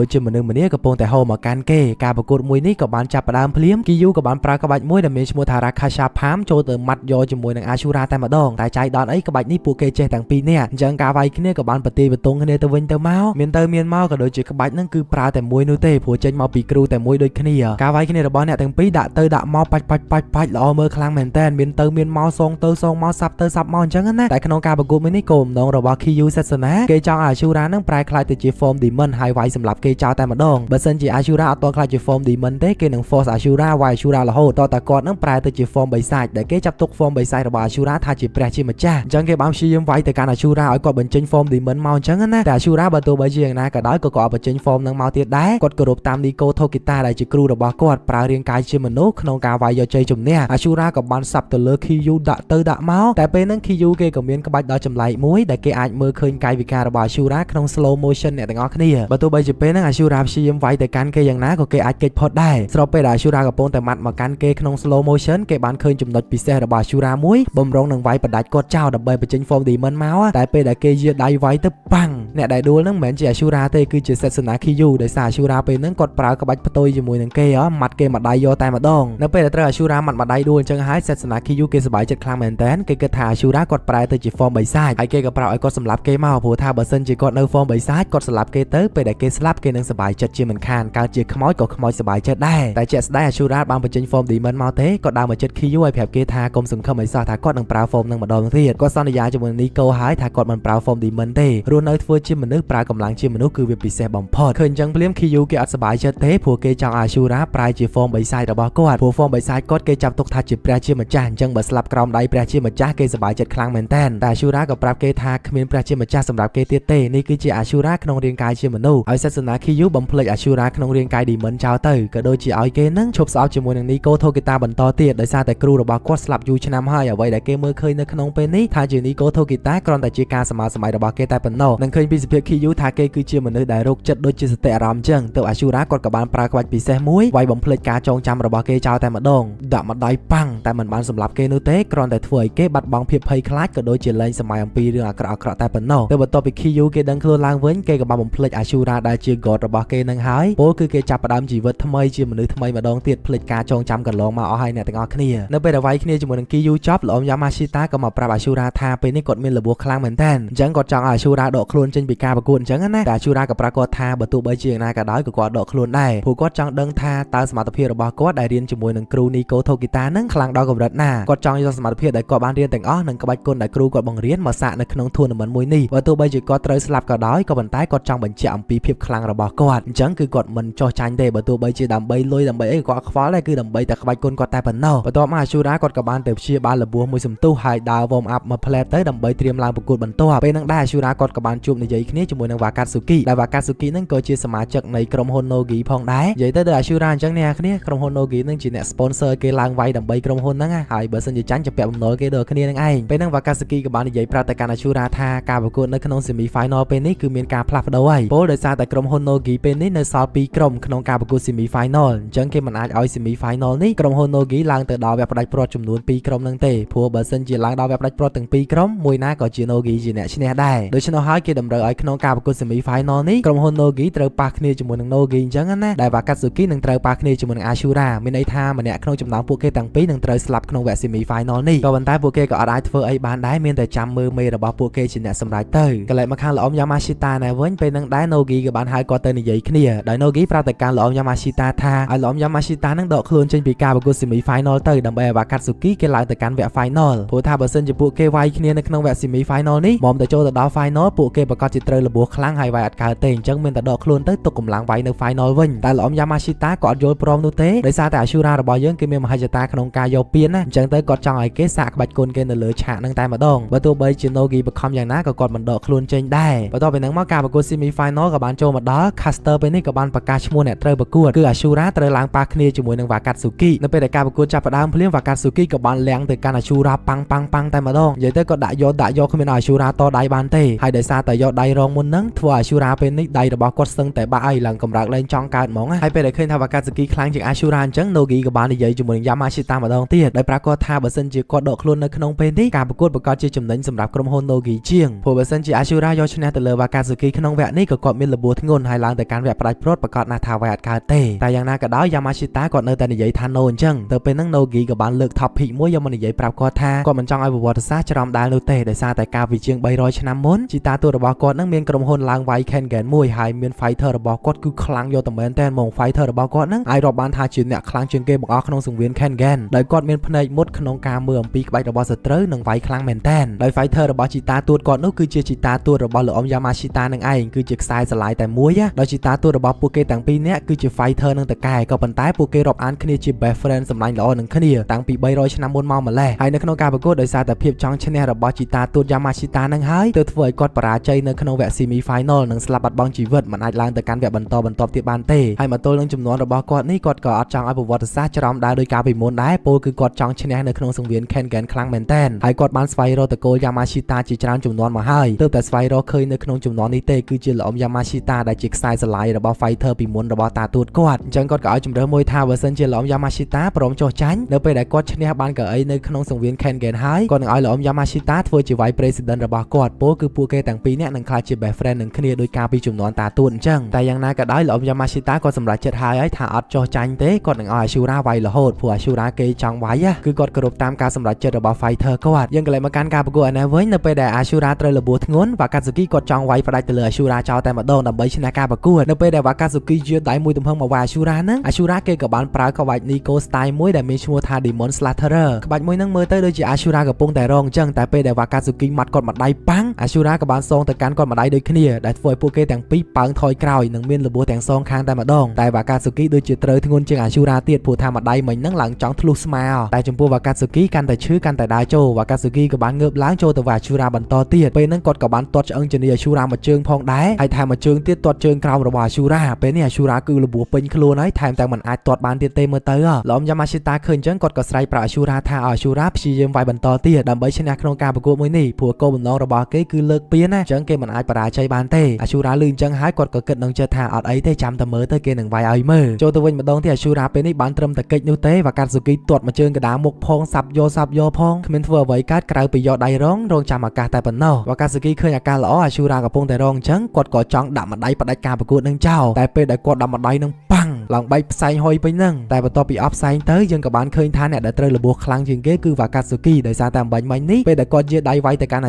ចជាមនុស្សម្នាកំពុងតែហូរមកកាន់គេការប្រកួតមួយនេះក៏បានចាប់ផ្ដើមភ្លាម Kiyu ក៏បានប្រើក្បាច់មួយដែលមានឈ្មោះថា Rakasha Palm ចូលទៅម៉ាត់យកជាមួយនឹង Ashura តែម្ដងតែចៃដន្យអីក្បាច់នេះពួកគេចេះទាំងពីរនាក់អញ្ចឹងការវាយគ្នាក៏បានប្រទីបន្ទងគ្នាទៅវិញទៅមកមានមកក៏ដូចជាក្បាច់ហ្នឹងគឺប្រើតែមួយនោះទេព្រោះចេញមកពីគ្រូតែមួយដូចគ្នាការវាយគ្នារបស់អ្នកទាំងពីរដាក់ទៅដាក់ម មកបាច់ល្អមើលខ្លាំងមែនតើមានទៅមានមកសងមកសាប់មកអញ្ចឹងណាតែក្នុងការប្រកួតមួយនេះគោលបំណងរបស់ KU សេសាណាគេចង់ឲ្យ Ashura នឹងប្រែក្លាយទៅជា Form Demon ហើយវាយសម្រាប់គេចោលតែម្ដងបើសិនជា Ashura អត់ទាន់ក្លាយជា Form Demon ទេគេនឹង Force Ashura វាយ Ashura រហូតតតែគាត់នឹងប្រែទៅជា Form បិសាចដែលគេចាប់ទុក Form បិសាចរបស់ Ashura ថាជាព្រះជាម្ចាស់អញ្ចឹងគេបានព្យាយាមវាយទៅកាន់ Ashura ឲ្យគាត់បញ្ចេញ Form Demon មកអញ្ចឹងណាតែ Ashura បើទោះបីជាយ៉ាងណាក៏ដោយក៏គាត់បញ្ចេញ Form នឹងមកទៀតដែរគាត់គោរពតាម Nico Tokita ដែលជាគ្រូរបស់គាត់ប្រើរាងកាយជាមនុស្សក្នុងការវាយយកជ័យជំនះ Ashura ក៏បានសាប់ទៅលើ KU ដាក់ទៅដាក់មកតែពេលហ្នឹង KU គេក៏មានក្បាច់ដល់ចម្លែកមួយដែលគេអាចមើលឃើញកាយវិការរបស់ Ashura ក្នុង slow motion អ្នកទាំងអស់គ្នាបើទោះបីជាពេលហ្នឹង Ashura ព្យាយាមវាយទៅកាន់គេយ៉ាងណាក៏គេអាចគេចផុតដែរស្របពេលដែល Ashura កំពុងតែម៉ាត់មកកាន់គេក្នុង slow motion គេបានឃើញចំណុចពិសេសរបស់ Ashura មួយបំរុងនឹងវាយបដាច់គាត់ចោលដើម្បីបញ្ចេញ Form Demon មកតែពេលដែលគេយាដៃវាយទៅប៉ាំងអ្នកដែលដួលហ្នឹងមិនមែនជា Ashura ទេគឺជាសេសាណា KU ដោយសារ Ashura ពេលហ្នឹងគាត់ប្រើក្បាច់ផ្ទុយជាមួយនឹងគេម៉ាត់គេមកដៃយកតែម្ដងនៅពេលដែលត្រូវ Ashura ម៉ាត់មកដៃដួលអញ្ចឹងហើយសេសាណា KU គេសប្បាយចិត្តខ្លាំងមែនតើគេគិតថា Ashura គាត់ប្រែទៅជា Form បិសាចហើយគេក៏ប្រាប់ឲ្យគាត់សម្លាប់គេមកព្រោះថាបើសិនជាគាត់នៅ Form បិសាចគាត់សម្លាប់គេទៅពេលដែលគេស្លាប់គេនឹងសប្បាយចិត្តជាមិនខានកើតជាខ្មោចក៏ខ្មោចសប្បាយចិត្តដែរតែជាក់ស្ដែង Ashura បានបញ្ចេញ Form Demon មកទេគាត់ដើរមកចិត្ត KU ឲ្យប្រាប់គេថាកុំសង្ឃឹមឲ្យសោះថាគាត់នឹងប្រើ Form នឹងម្ដងទៀតគាត់សន្យាជាមួយនឹង Nico ហើយថាគាត់មិនប្រើ Form Demon ទេរស់នៅធ្វើជាមនុស្សប្រើកម្លាំងជាមនុស្សគឺវាពិសេសបំផុតឃើញអញ្ចឹងភ្លាម KU គេអត់សប្បាយចិត្តទេព្រោះគេចង់ឲ្យ Ashura ប្រែជា Form បិសាចរបស់គាត់ព្រោះ Form បិសាចគាត់គេចាប់ទុកថាជាព្រះជាម្ចាស់អញ្ចឹងបើស្លាប់ក្រោមដៃព្រះជាម្ចាស់គេសប្បាយចិត្តខ្លាំងមែនតើតែ Ashura ក៏ប្រាប់គេថាគ្មានព្រះជាម្ចាស់សម្រាប់គេទៀតទេនេះគឺជា Ashura ក្នុងរាងកាយជាមនុស្សឲ្យសេសាណា KU បំភ្លេច Ashura ក្នុងរាងកាយ Demon ចោលទៅក៏ដូចជាឲ្យគេនឹងឈប់ស្អប់ជាមួយនឹង Nico Tokita បន្តទៀតដោយសារតែគ្រូរបស់គាត់ស្លាប់យូរឆ្នាំហើយអ្វីដែលគេមើលឃើញនៅក្នុងពេលនេះថាជា Nico Tokita គ្រាន់តែជាការសម័យរបស់គេតែប៉ុណ្ណោះនឹងឃើញពីសភាព KU ថាគេគឺជាមនុស្សដែលរោគចិត្តដូចជាសតិអារម្មណ៍អញ្ចឹងទៅ Ashura គាត់ក៏បានប្រើក្បាច់ពិសេសមួយវាយបំភ្លេចការចងចាំរបស់គេចោលតែម្ដងដាក់មកដៃប៉ាំងតែមិនបានសម្លាប់គេនោះទេគ្រាន់តែធ្វើឲ្យគេបាត់បង់ភាពភ័យខ្លាចក៏ដូចជាលែងសម័យអំពីរឿងអាក្រក់ៗតែប៉ុណ្ណោះទៅបន្ទាប់ពី KU គេដឹងខ្លួនឡើងវិញគេក៏បានបំភ្លេច Ashura ដែលជា God របស់គេនឹងហើយពោលគឺគេចាប់ផ្ដើមជីវិតថ្មីជាមនុស្សថ្មីម្ដងទៀតភ្លេចការចងចាំកន្លងមកអស់ហើយអ្នកទាំងអស់គ្នានៅពេលដែលវាយគ្នាជាមួយនឹង KU ចប់លោកអ៊ំ Yamashita ក៏មកប្រាប់ Ashura ថាពេលនេះគាត់មានរបួសខ្លាំងមែនតើអញ្ចឹងគាត់ចង់ឲ្យ Ashura ដកខ្លួនចេញពីការប្រកួតអញ្ចឹងណាតែ Ashura ក៏ប្រាប់គាត់ថាបើទោះបីជាយ៉ាងណាក៏ដោយក៏គាត់ដកខ្លួនដែរព្រោះគាត់ចង់ដឹងថាតើសមត្ថភាពរបស់គាត់ដែលរៀនជាមួយនឹងគ្រូ Nico Tokita នឹងខ្លាំងដល់កម្រិតណាគាត់ចង់យកសមត្ថភាពដែលគាត់បានរៀនទាំងអស់និងក្បាច់គុណដែលគ្រូគាត់បង្រៀនមកសាកនៅក្នុង tournament មួយនេះបើទោះបីជាគាត់ត្រូវស្លាប់ក៏ដោយក៏ប៉ុន្តែគាត់ចង់បញ្ជាក់អំពីភាពខ្លាំងរបស់គាត់អញ្ចឹងគឺគាត់មិនចោះចាញ់ទេបើទោះបីជាដើម្បីលុយដើម្បីអីគាត់ខ្វល់ដែរគឺដើម្បីតែក្បាច់គុណគាត់តែប៉ុណ្ណោះបន្ទាប់មក Ashura គាត់ក៏បានទៅព្យាបាលរបួសមួយសន្ទុះហើយដើរ warm up មកផ្លែទៅដើម្បីត្រៀមឡើងប្រកួតបន្ទាប់ពេលហ្នឹងដែរ Ashura គាត់ក៏បានជួបនិយាយគ្នាជាមួយនឹង Wakatsuki ដែល Wakatsuki ហ្នឹងក៏ជាសមាជិកនៃក្រុមហ៊ុន Nogi ផងដែរនិយាយទៅដល់ Ashura អញ្ចឹងអ្នកគ្នាក្រុមហ៊ុន Nogi ហ្នឹងជាអ្នក sponsor គេឡើងវាយដើម្បីក្រុមហ៊ុនហ្នឹងហើយបើសិនជាចាញ់ជាពាក់បំណុលគេដល់គ្នានឹងឯងពេលហ្នឹង Wakatsuki ក៏បាននិយាយប្រាប់ទៅកាន់ Ashura ថាការប្រកួតនៅក្នុង semi final ពេលនេះគឺមានការផ្លាស់ប្ដូរហើយពោលដោយសារតែក្រុមហ៊ុន Nogi ពេលនេះនៅសល់2ក្រុមក្នុងការប្រកួត semi final អញ្ចឹងគេមិនអាចឲ្យ semi final នេះក្រុមហ៊ុន Nogi ឡើងទៅដល់វគ្គផ្ដាច់ព្រាត់ចំនួន2ក្រុមហ្នឹងទេព្រោះបើសិនជាឡើងដល់វគ្គផ្ដាច់ព្រាត់ទាំង2ក្រុមមួយណាក៏ជា Nogi ជាអ្នកឈ្នះដែរដូច្នោះហើយគេតម្រូវឲ្យក្នុងការប្រកួត semi final នេះក្រុមហ៊ុន Nogi ត្រូវប៉ះគ្នាជាមួយនឹង Nogi អញ្ចឹងណាដែល Wakatsuki នឹងត្រូវប៉ះគ្នាជាមួយនឹង Ashura មានន័យថាម្នាក់ក្នុងចំណោមពួកគេទាំងពីរនឹងត្រូវស្លាប់ក្នុងវគ្គ semi final នេះក៏ប៉ុន្តែពួកគេក៏អត់អាចធ្វើអីបានដែរមានតែចាំមើលមេរបស់ពួកគេជាអ្នកសម្រេចទៅកន្លែងមកខាងលោកអ៊ំ Yamashita ណែវិញពេលនឹងដែរ Nogi ក៏បានហៅគាត់ទៅនិយាយគ្នាដោយ Nogi ប្រាប់ទៅកាន់លោកអ៊ំ Yamashita ថាឲ្យលោកអ៊ំ Yamashita នឹងដកខ្លួនចេញពីការប្រកួត semi final ទៅដើម្បីឲ្យ Wakatsuki គេឡើងទៅកាន់វគ្គ final ព្រោះថាបើសិនជាពួកគេវាយគ្នានៅក្នុងវគ្គ semi final នេះមកទៅចូលទៅដល់ final ពួកគេប្រកាសជាត្រូវរបួសខ្លាំងហើយវាយអត់កើតទេអញ្ចឹងមានតែដកខ្លួនទៅទុកកម្លាំងវាយនៅ final វិញតែលោកអ៊ំ Yamashita ក៏អត់យល់ព្រមនោះទេដោយសារតែ Ashura របស់យើងគេមានមហិច្ឆតាក្នុងការយកពៀនណាអញ្ចឹងទៅគាត់ចង់ឲ្យគេសាកក្បាច់គុណគេនៅលើឆាកហ្នឹងតែម្ដងបើទោះបីជា Nogi បខំយ៉ាងណាក៏គាត់មិនដកខ្លួនចេញដែរបន្ទាប់ពីហ្នឹងមកការប្រកួត semi final ក៏បានចូលមកដល់ caster ពេលនេះក៏បានប្រកាសឈ្មោះអ្នកត្រូវប្រកួតគឺ Ashura ត្រូវឡើងប៉ះគ្នាជាមួយនឹង Wakatsuki នៅពេលដែលការប្រកួតចាប់ផ្ដើមភ្លាម Wakatsuki ក៏បានលាងទៅកាន់ Ashura ប៉ាំងតែម្ដងនិយាយទៅក៏ដាក់យកគ្មាន Ashura តដៃបានទេហើយដោយសារតែយកដៃរងមុនហ្នឹងធ្វើ Ashura ពេលនេះដៃរបស់គាត់ស្ទឹងតែបាក់ហើយឡើងកម្រើកលែងចង់កើតហ្មងហើយពេលដែលឃើញថា Wakatsuki ខ្លាំងជាង Ashura អញ្ចឹង Nogi ក៏បាននិយាយជាមួយនឹង Yamashita ម្ដងទៀតដោយប្រាប់គាត់ថាបើសិនជាគាត់ដកខ្លួននៅក្នុងពេលនេះការប្រកួតប្រកាសជាចំណេញសម្រាប់ក្រុមហ៊ុន Nogi ជាងព្រោះបើសិនជា Ashura យកឈ្នះទៅលើ Wakatsuki ក្នុងវគ្គនេះក៏គាត់មានរបួសធ្ងន់ហើយឡើងទៅកាន់វគ្គផ្ដាច់ព្រាត់ប្រកាសណាស់ថាវាយអត់កើតទេតែយ៉ាងណាក៏ដោយ Yamashita គាត់នៅតែនិយាយថា no អញ្ចឹងទៅពេលហ្នឹង Nogi ក៏បានលើក topic មួយយកមកនិយាយប្រាប់គាត់ថាគាត់មិនចង់ឲ្យប្រវត្តិសាស្ត្រច្រំដាល់នោះទេដោយសារតែកាលពីជាង300ឆ្នាំមុនជីតាទូតរបស់គាត់នឹងមានក្រុមហ៊ុនឡើងវាយ Kengen មួយហើយមាន fighter របស់គាត់គឺខ្លាំងយកតែមែនតើហ្មង fighter របស់គាត់នឹងអាចរាប់បានថាជាអ្នកខ្លាំងជាងគេ បង្អស់ក្នុងសង្វៀន Kengan ដោយគាត់មានភ្នែកមុតក្នុងការមើលអំពីក្បាច់របស់សត្រូវនិងវាយខ្លាំងមែនទែនដោយ fighter របស់ជីតាទួតគាត់នោះគឺជាជីតាទួតរបស់លោកអ៊ំយ៉ាម៉ាស៊ីតានឹងឯងគឺជាខ្សែស្រឡាយតែមួយដោយជីតាទួតរបស់ពួកគេទាំងពីរនាក់គឺជា fighter និងតកែក៏ប៉ុន្តែពួកគេរាប់អានគ្នាជា best friend សម្លាញ់ល្អនឹងគ្នាតាំងពី300ឆ្នាំមុនមកម្លេះហើយនៅក្នុងការប្រកួតដោយសារតែភាពចង់ឈ្នះរបស់ជីតាទួតយ៉ាម៉ាស៊ីតានឹងហើយទើបធ្វើឲ្យគាត់បរាជ័យនៅក្នុងវគ្គ semi final និងស្លាប់បាត់បង់ជីវិតមិនអាចឡើងទៅកាន់វគ្គបន្តទៀតបានទេហើយមកទល់នឹងចំនួនរបស់គាត់នេះគាត់ក៏អត់ចង់ឲ្យប្រវត្តិសាស្ត្រច្រំដែរដោយការពីមុនដែរពោលគឺគាត់ចង់ឈ្នះនៅក្នុងសង្វៀន Kengan ខ្លាំងមែនទែនហើយគាត់បានស្វែងរកតកូល Yamashita ជាច្រើនចំនួនមកហើយទើបតែស្វែងរកឃើញនៅក្នុងចំនួននេះទេគឺជាលោកអ៊ំ Yamashita ដែលជាខ្សែស្រឡាយរបស់ fighter ពីមុនរបស់តាទួតគាត់អញ្ចឹងគាត់ក៏ឲ្យជំរឿមួយថាបើសិនជាលោកអ៊ំ Yamashita ព្រមចុះចាញ់នៅពេលដែលគាត់ឈ្នះបានកៅអីនៅក្នុងសង្វៀន Kengan ហើយគាត់នឹងឲ្យលោកអ៊ំ Yamashita ធ្វើជា vice president របស់គាត់ពោលគឺពួកគេទាំងពីរនាក់នឹងក្លាយជា best friend នឹងគ្នាដោយការពីចំនួនតាទួតអញ្ចឹងតែយ៉ាងណាក៏ដោយលោកអ៊ំ Yamashita គាត់សម្រេចចិត្តហើយថាអត់ចុះចាញ់ទេគាត់នឹងឲ្យ Ashura វាយរហូតព្រោះ Ashura គេចង់វាយគឺគាត់គោរពតាមការសម្រេចចិត្តរបស់ fighter គាត់យើងក៏លេចមកកាន់ការប្រកួតឯនេះវិញនៅពេលដែល Ashura ត្រូវលបួសធ្ងន់ Wakatsuki គាត់ចង់វាយផ្ដាច់ទៅលើ Ashura ចោលតែម្ដងដើម្បីឈ្នះការប្រកួតនៅពេលដែល Wakatsuki យឺតដៃមួយទំហឹងមកវាយ Ashura ហ្នឹង Ashura គេក៏បានប្រើក្បាច់ Nico style មួយដែលមានឈ្មោះថា Demon Slaughterer ក្បាច់មួយហ្នឹងមើលទៅដូចជា Ashura កំពុងតែរងអញ្ចឹងតែពេលដែល Wakatsuki ម៉ាត់គាត់មួយដៃប៉ាំង Ashura ក៏បានសងទៅកាន់គាត់មួយដៃដូចគ្នាដែលធ្វើឲ្យពួកគេទាំងពីរប៉ើងថយក្រោយនិងមានលបួសទាំងសងខាងតែម្ដងតែ Wakatsuki ដូចជាត្រូវធ្ងន់ជាង Ashura ទៀតព្រោះថាមួយដៃមិញហ្នឹងឡើងចង់ធ្លុះស្មាតែចំពោះ Wakatsuki កាន់តែឈឺកាន់តែដើរចូល Wakatsuki ក៏បានងើបឡើងចូលទៅវាយ Ashura បន្តទៀតពេលហ្នឹងគាត់ក៏បានទាត់ឆ្អឹងជំនាញ Ashura មួយជើងផងដែរហើយថែមមួយជើងទៀតទាត់ជើងក្រោមរបស់ Ashura ពេលនេះ Ashura គឺលបួសពេញខ្លួនហើយថែមទាំងមិនអាចទាត់បានទៀតទេមើលទៅលោក Yamashita ឃើញអញ្ចឹងគាត់ក៏ស្រែកប្រាប់ Ashura ថាឲ្យ Ashura ព្យាយាមវាយបន្តទៀតដើម្បីឈ្នះក្នុងការប្រកួតមួយនេះព្រោះគោលបំណងរបស់គេគឺលើកពានណាអញ្ចឹងគេមិនអាចបរាជ័យបានទេ Ashura លឺអញ្ចឹងហើយគាត់ក៏គិតនឹងចិត្តថាអត់អីទេចាំតែមើលទៅគេនឹងវាយឲ្យមើលចូលទៅវិញម្ដងទៀត Ashura ពេលនេះបានត្រឹមតែកិច្ចនោះទេ Wakatsuki ទាត់មួយជើងកដាមុខផងសាប់យកផងគ្មានធ្វើអ្វីកើតក្រៅពីយកដៃរងចាំឱកាសតែប៉ុណ្ណោះ Wakatsuki ឃើញឱកាសល្អ Ashura កំពុងតែរងអញ្ចឹងគាត់ក៏ចង់ដាក់ម្ដាយផ្ដាច់ការប្រកួតនឹងចោលតែពេលដែលគាត់ដាក់ម្ដាយនឹងប៉ាំងឡើងបែកផ្សែងហុយពេញហ្នឹងតែបន្ទាប់ពីអស់ផ្សែងទៅយើងក៏បានឃើញថាអ្នកដែលត្រូវលបួសខ្លាំងជាងគេគឺ Wakatsuki ដោយសារតែអំបញ្ញមិញនេះពេលដែលគាត់ជាដៃវាយទៅកាន់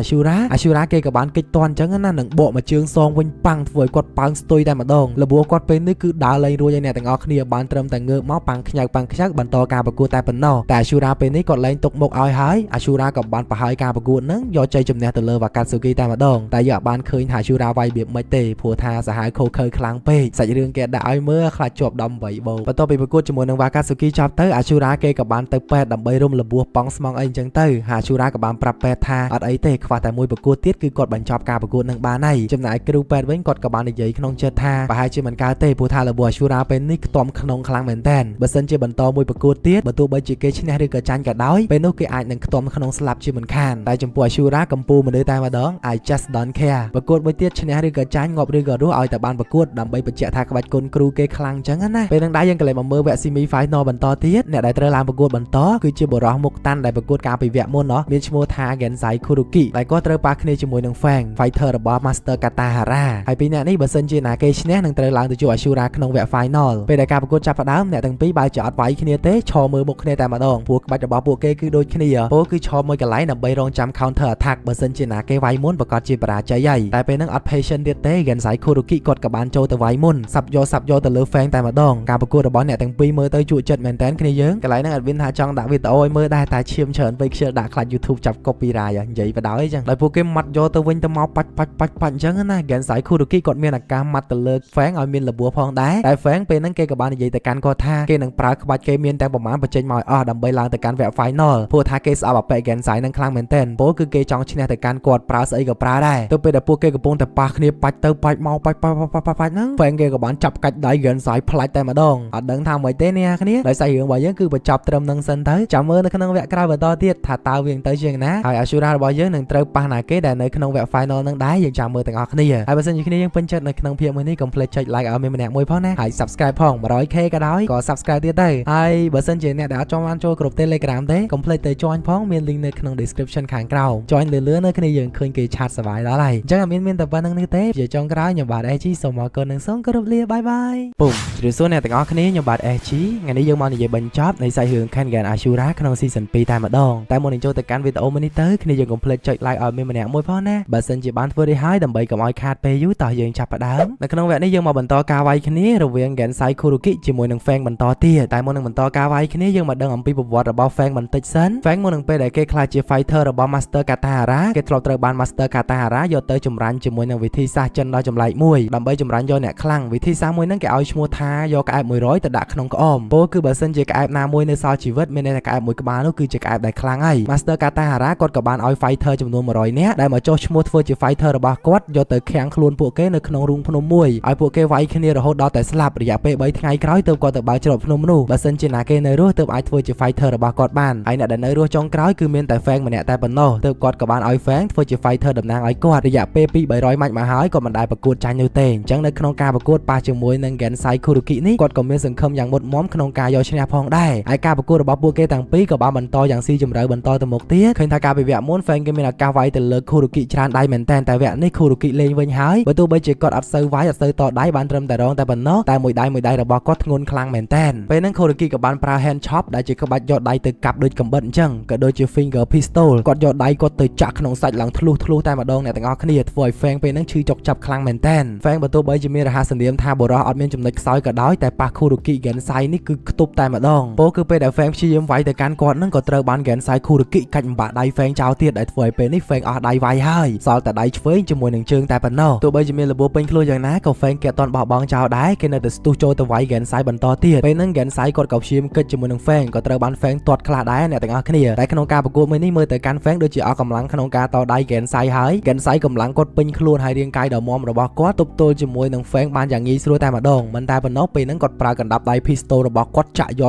Ashura គេក៏បានគេចតន់អញ្ចឹងណានឹងបកមួយជើងសងវិញប៉ាំងធ្វើឲ្យគាត់ប៉ើងស្ទុយតែម្ដងលបួសគាត់ពេលនេះគឺដើរលេងរួចឲ្យអ្នកទាំងអស់គ្នាបានត្រឹមតែងើបមកប៉ាំងខ្ញៅបន្តការប្រកួតតែប៉ុណ្ណោះតែ Ashura ពេលនេះគាត់លែងទុកមុខឲ្យហើយ Ashura ក៏បានប្រហើយការប្រកួតហ្នឹងយកជ័យជំនះទៅលើ Wakatsuki តែម្ដងតែយើងអាចបានឃើញថា Ashura វាយរបៀបមិនទេព្រោះថាសាហាវខូខើខ្លាំងពេកសាច់រឿងគេដាក់ឲ្យមើលខ្លាចជាប់ដំ8បោបន្ទាប់ពីប្រកួតជាមួយនឹង Wakatsuki ចប់ទៅ Ashura គេក៏បានទៅពេទ្យដើម្បីរុំលបួសប៉ង់ស្មងអីអញ្ចឹងទៅ Ashura ក៏បានប្រាប់ពេទ្យថាអត់អីទេខ្វះតែមួយប្រកួតទៀតគឺគាត់បញ្ចប់ការប្រកួតនឹងបានហើយចំណែកគ្រូពេទ្យវិញគាត់ក៏បាននិយាយក្នុងចិត្តថាប្រហែលជាមិនកើតទេព្រោះថាលបួស Ashura ពេលនេះខ្ទាំក្នុងខ្លាំងមែនតើបើសិនជាបន្តមួយប្រកួតទៀតបើទោះបីជាគេឈ្នះឬក៏ចាញ់ក៏ដោយពេលនោះគេអាចនឹងខ្ទាំក្នុងស្លាប់ជាមិនខានតែចំពោះ Ashura កំពូលមនុស្សតែម្ដង I just don't care ប្រកួតមួយទៀតឈ្នះឬក៏ចាញ់ងាប់ឬក៏រស់ឲ្យតែបានប្រកួតដើម្បីបញ្ជាក់ថាក្បាច់គុណគ្រូគេខ្លាំងអញ្ចឹងណាពេលនឹងដែរយើងក៏លេចមកមើលវគ្គ semi final បន្តទៀតអ្នកដែលត្រូវឡើងប្រកួតបន្តគឺជាបុរសមុខតាន់ដែលប្រកួតកាលពីវគ្គមុនមានឈ្មោះថា Gensai Kuruki ដែលគាត់ត្រូវប៉ះគ្នាជាមួយនឹង Fang fighter របស់ Master Katahara ហើយពីរអ្នកនេះបើសិនជាណាគេឈ្នះនឹងត្រូវឡើងទៅជួប Ashura ក្នុងវគ្គ final ពេលដែលការប្រកួតចាប់ផ្ដើមអ្នកទាំងពីរបែរជាអត់វាយគ្នាទេឈរមើលមុខគ្នាតែម្ដងព្រោះក្បាច់របស់ពួកគេគឺដូចគ្នាពោលគឺឈរមួយកន្លែងដើម្បីរងចាំ counter attack បើសិនជាណាគេវាយមុនប្រកាសជាបរាជ័យហើយតែពេលហ្នឹងអត់ patient ទៀតទេ Gensai Kuruki គាត់ក៏បានចូលទៅវាយមុនសាប់យកទៅលើ Fang តែម្ដងការប្រកួតរបស់អ្នកទាំងពីរមើលទៅជក់ចិត្តមែនតើគ្នាយើងកន្លែងហ្នឹងអត់មានថាចង់ដាក់វីដេអូឲ្យមើលដែរតែឈាមច្រើនពេកខ្ជិលដាក់ខ្លាច YouTube ចាប់ copyright និយាយបដ ហើយអញ្ចឹងដោយពួកគេម៉ាត់យកទៅវិញទៅមកបាច់អញ្ចឹងណា Gensai Kuruki គាត់មានអាការម៉ាត់ទៅលើ Fang ឲ្យមានលបួសផងដែរតែ Fang ពេលហ្នឹងគេក៏បាននិយាយទៅកាន់គាត់ថាគេនឹងប្រើក្បាច់គេមានទាំងប្រមាណបញ្ចេញមកឲ្យអស់ដើម្បីឡើងទៅកាន់វគ្គ final ព្រោះថាគេស្អប់អាប៉ែ Gensai នឹងខ្លាំងមែនទែនពោលគឺគេចង់ឈ្នះទៅកាន់គាត់ប្រើស្អីក៏ប្រើដែរទៅពេលដែលពួកគេកំពុងតែប៉ះគ្នាបាច់ទៅបាច់មកបាច់ហ្នឹង Fang គេក៏បានចាប់កាច់ដៃ Gensai ផ្លាច់តែម្ដងអត់ដឹងថាម៉េចទេអ្នកគ្នាដោយសាររឿងរបស់យើងគឺបញ្ចប់ត្រឹមនឹងសិនទៅចាំមើលនៅក្នុងវគ្គក្រោយបន្តទៀតថាតើវាទៅជាងណាហើយ Ashura របស់យើងនឹងត្រូវប៉ះណាគេដែលនៅក្នុងវគ្គ final នឹងដែរយើងចាំមើលទាំងអស់គ្នាហើយបើសិនជាគ្នាយើងពេញចិត្តនៅក្នុងភាពមួយនេះកុំភ្លេចចុច like ឲ្យមានម្នាក់មួយផងណាហើយ subscribe ផង 100k ក៏ដោយក៏ subscribe ទៀតទៅហើយបើសិនជាអ្នកដែលអត់ចង់បានចូលក្រុម Telegram ទេកុំភ្លេចទៅ join ផងមាន link នៅក្នុង description ខាងក្រោម join លឿនៗនៅគ្នាយើងឃើញគេឆាតសប្បាយដល់ហើយអញ្ចឹងអត់មានតែប៉ុណ្្នឹងនេះទេជាចុងក្រោយខ្ញុំបាទ AG សូមអរគុណនិងសូមគោរពលាបាយបាយពុំជ្រាបសួរ សអ្នកទាំងអស់គ្នាខ្ញុំបាទ SG ថ្ងៃនេះយើងមកនិយាយបញ្ចប់នៃសាច់រឿង Kengan Ashura ក្នុង season 2 តែម្ដងតែមុននឹងចូលទៅកាន់វីដេអូមួយនេះទៅគ្នាយើងកុំភ្លេចចុច like ឲ្យមានម្នាក់មួយផងណាបើសិនជាបានធ្វើរួចហើយដើម្បីកុំឲ្យខាតពេលយូរតោះយើងចាប់ផ្ដើមនៅក្នុងវគ្គនេះយើងមកបន្តការវាយគ្នារវាង Gensai Kuruki ជាមួយនឹង Fang បន្តទៀតតែមុននឹងបន្តការវាយគ្នាយើងមកដឹងអំពីប្រវត្តិរបស់ Fang បន្តិចសិន Fang មុននឹងពេលដែលគេខ្លាចជា fighter របស់ Master Katahara គេធ្លាប់ត្រូវបាន Master Katahara យកទៅចម្រាញ់ជាមួយនឹងវិធីសាស្ត្រចិនដ៏ចម្លែកមួយដើម្បីចម្រាញ់យកអ្នកខ្លាំងវិធីសាស្ត្រមួយហ្នឹងគេឲ្យឈ្មោះថាយកក្អែប100ទៅដាក់ក្នុងក្អមពោលគឺបើសិនជាក្អែបណាមួយនៅសល់ជីវិតមានន័យថាក្អែបមួយក្បាលនោះគឺជាក្អែបដែលខ្លាំងហើយ Master Katahara គាត់ក៏បានឲ្យ fighter ចំនួន100នាក់ដែលមកចុះឈ្មោះធ្វើជា fighter របស់គាត់យកទៅខាំងខ្លួនពួកគេនៅក្នុងរូងភ្នំមួយឲ្យពួកគេវាយគ្នារហូតដល់តែស្លាប់រយៈពេល3ថ្ងៃក្រោយទើបគាត់ទៅបើកច្រកភ្នំនោះបើសិនជាណាគេនៅរស់ទើបអាចធ្វើជា fighter របស់គាត់បានហើយអ្នកដែលនៅរស់ចុងក្រោយគឺមានតែ Fang ម្នាក់តែប៉ុណ្ណោះទើបគាត់ក៏បានឲ្យ Fang ធ្វើជា fighter តំណាងឲ្យគាត់រយៈពេល200-300ម៉ាច់មកហើយក៏មិនដែលប្រកួតចាញ់នោះទេអញ្ចឹងនៅក្នុងការប្រកួតប៉ះជាមួយនឹង Gensai Kuruki នេះគាត់ក៏មានសង្ឃឹមយ៉ាងមុតមមក្នុងការយកឈ្នះផងដែរហើយការប្រកួតរបស់ពួកគេទាំងពីរក៏បានបន្តយ៉ាងស៊ីជម្រៅបន្តទៅមុខទៀតឃើញថាការពីវគ្គមុន Fang គេមានឱកាសវាយទៅលើ Kuruki ច្រើនដៃមែនតែវគ្គនេះ Kuruki លេងវិញហើយបើទោះបីជាគាត់អត់សូវវាយអត់សូវតដៃបានត្រឹមតែរងតែប៉ុណ្ណោះតែមួយដៃរបស់គាត់ធ្ងន់ខ្លាំងមែនតែពេលហ្នឹង Kuruki ក៏បានប្រើ hand chop ដែលជាក្បាច់យកដៃទៅកាប់ដូចកំបិតអញ្ចឹងក៏ដូចជា finger pistol គាត់យកដៃគាត់ទៅចាក់ក្នុងសាច់ឡើងធ្លុះតែម្ដងអ្នកទាំងអស់គ្នាធ្វើឲ្យ Fang ពេលហ្នឹងឈឺចុកចាប់ខ្លាំងមែនតែ Fang បើទោះបីជាមានរហស្សនាមថាបរោះអត់មានចំណុចខ្សោយក៏ដោយតែប៉ះ Kuruki Gensai នេះគឺខ្ទប់តែម្ដងពោលគឺពេលដែល Fang ព្យាយាមវាយទៅកាន់គាត់ហ្នឹងក៏ត្រូវបាន Gensai Kuruki កាច់បំបាក់ដៃ Fang ចោលទៀតដែលធ្វើឲ្យពេលនេះ Fang អស់ដៃវាយហើយសល់តែដៃឆ្វេងជាមួយនឹងជើងតែប៉ុណ្ណោះទោះបីជាមានរបួសពេញខ្លួនយ៉ាងណាក៏ Fang គេអត់ទាន់បោះបង់ចោលដែរគេនៅតែស្ទុះចូលទៅវាយ Gensai បន្តទៀតពេលហ្នឹង Gensai គាត់ក៏ព្យាយាមកិច្ចជាមួយនឹង Fang ក៏ត្រូវបាន Fang ទាត់ខ្លះដែរអ្នកទាំងអស់គ្នាតែក្នុងការប្រកួតមួយនេះមើលទៅកាន់ Fang ដូចជាអស់កម្លាំងក្នុងការតដៃ Gensai ហើយ Gensai កម្លាំងគាត់ពេញខ្លួនហើយរាងកាយដ៏មាំរបស់គាត់ទប់ទល់ជាមួយនឹង Fang បានយ៉ាងងាយស្រួលតែម្ដងមិនតែប៉ុណ្ណោះពេលហ្នឹងគាត់ប្រើកណ្ដាប់ដៃ pistol របស់គាត់ចាក់យក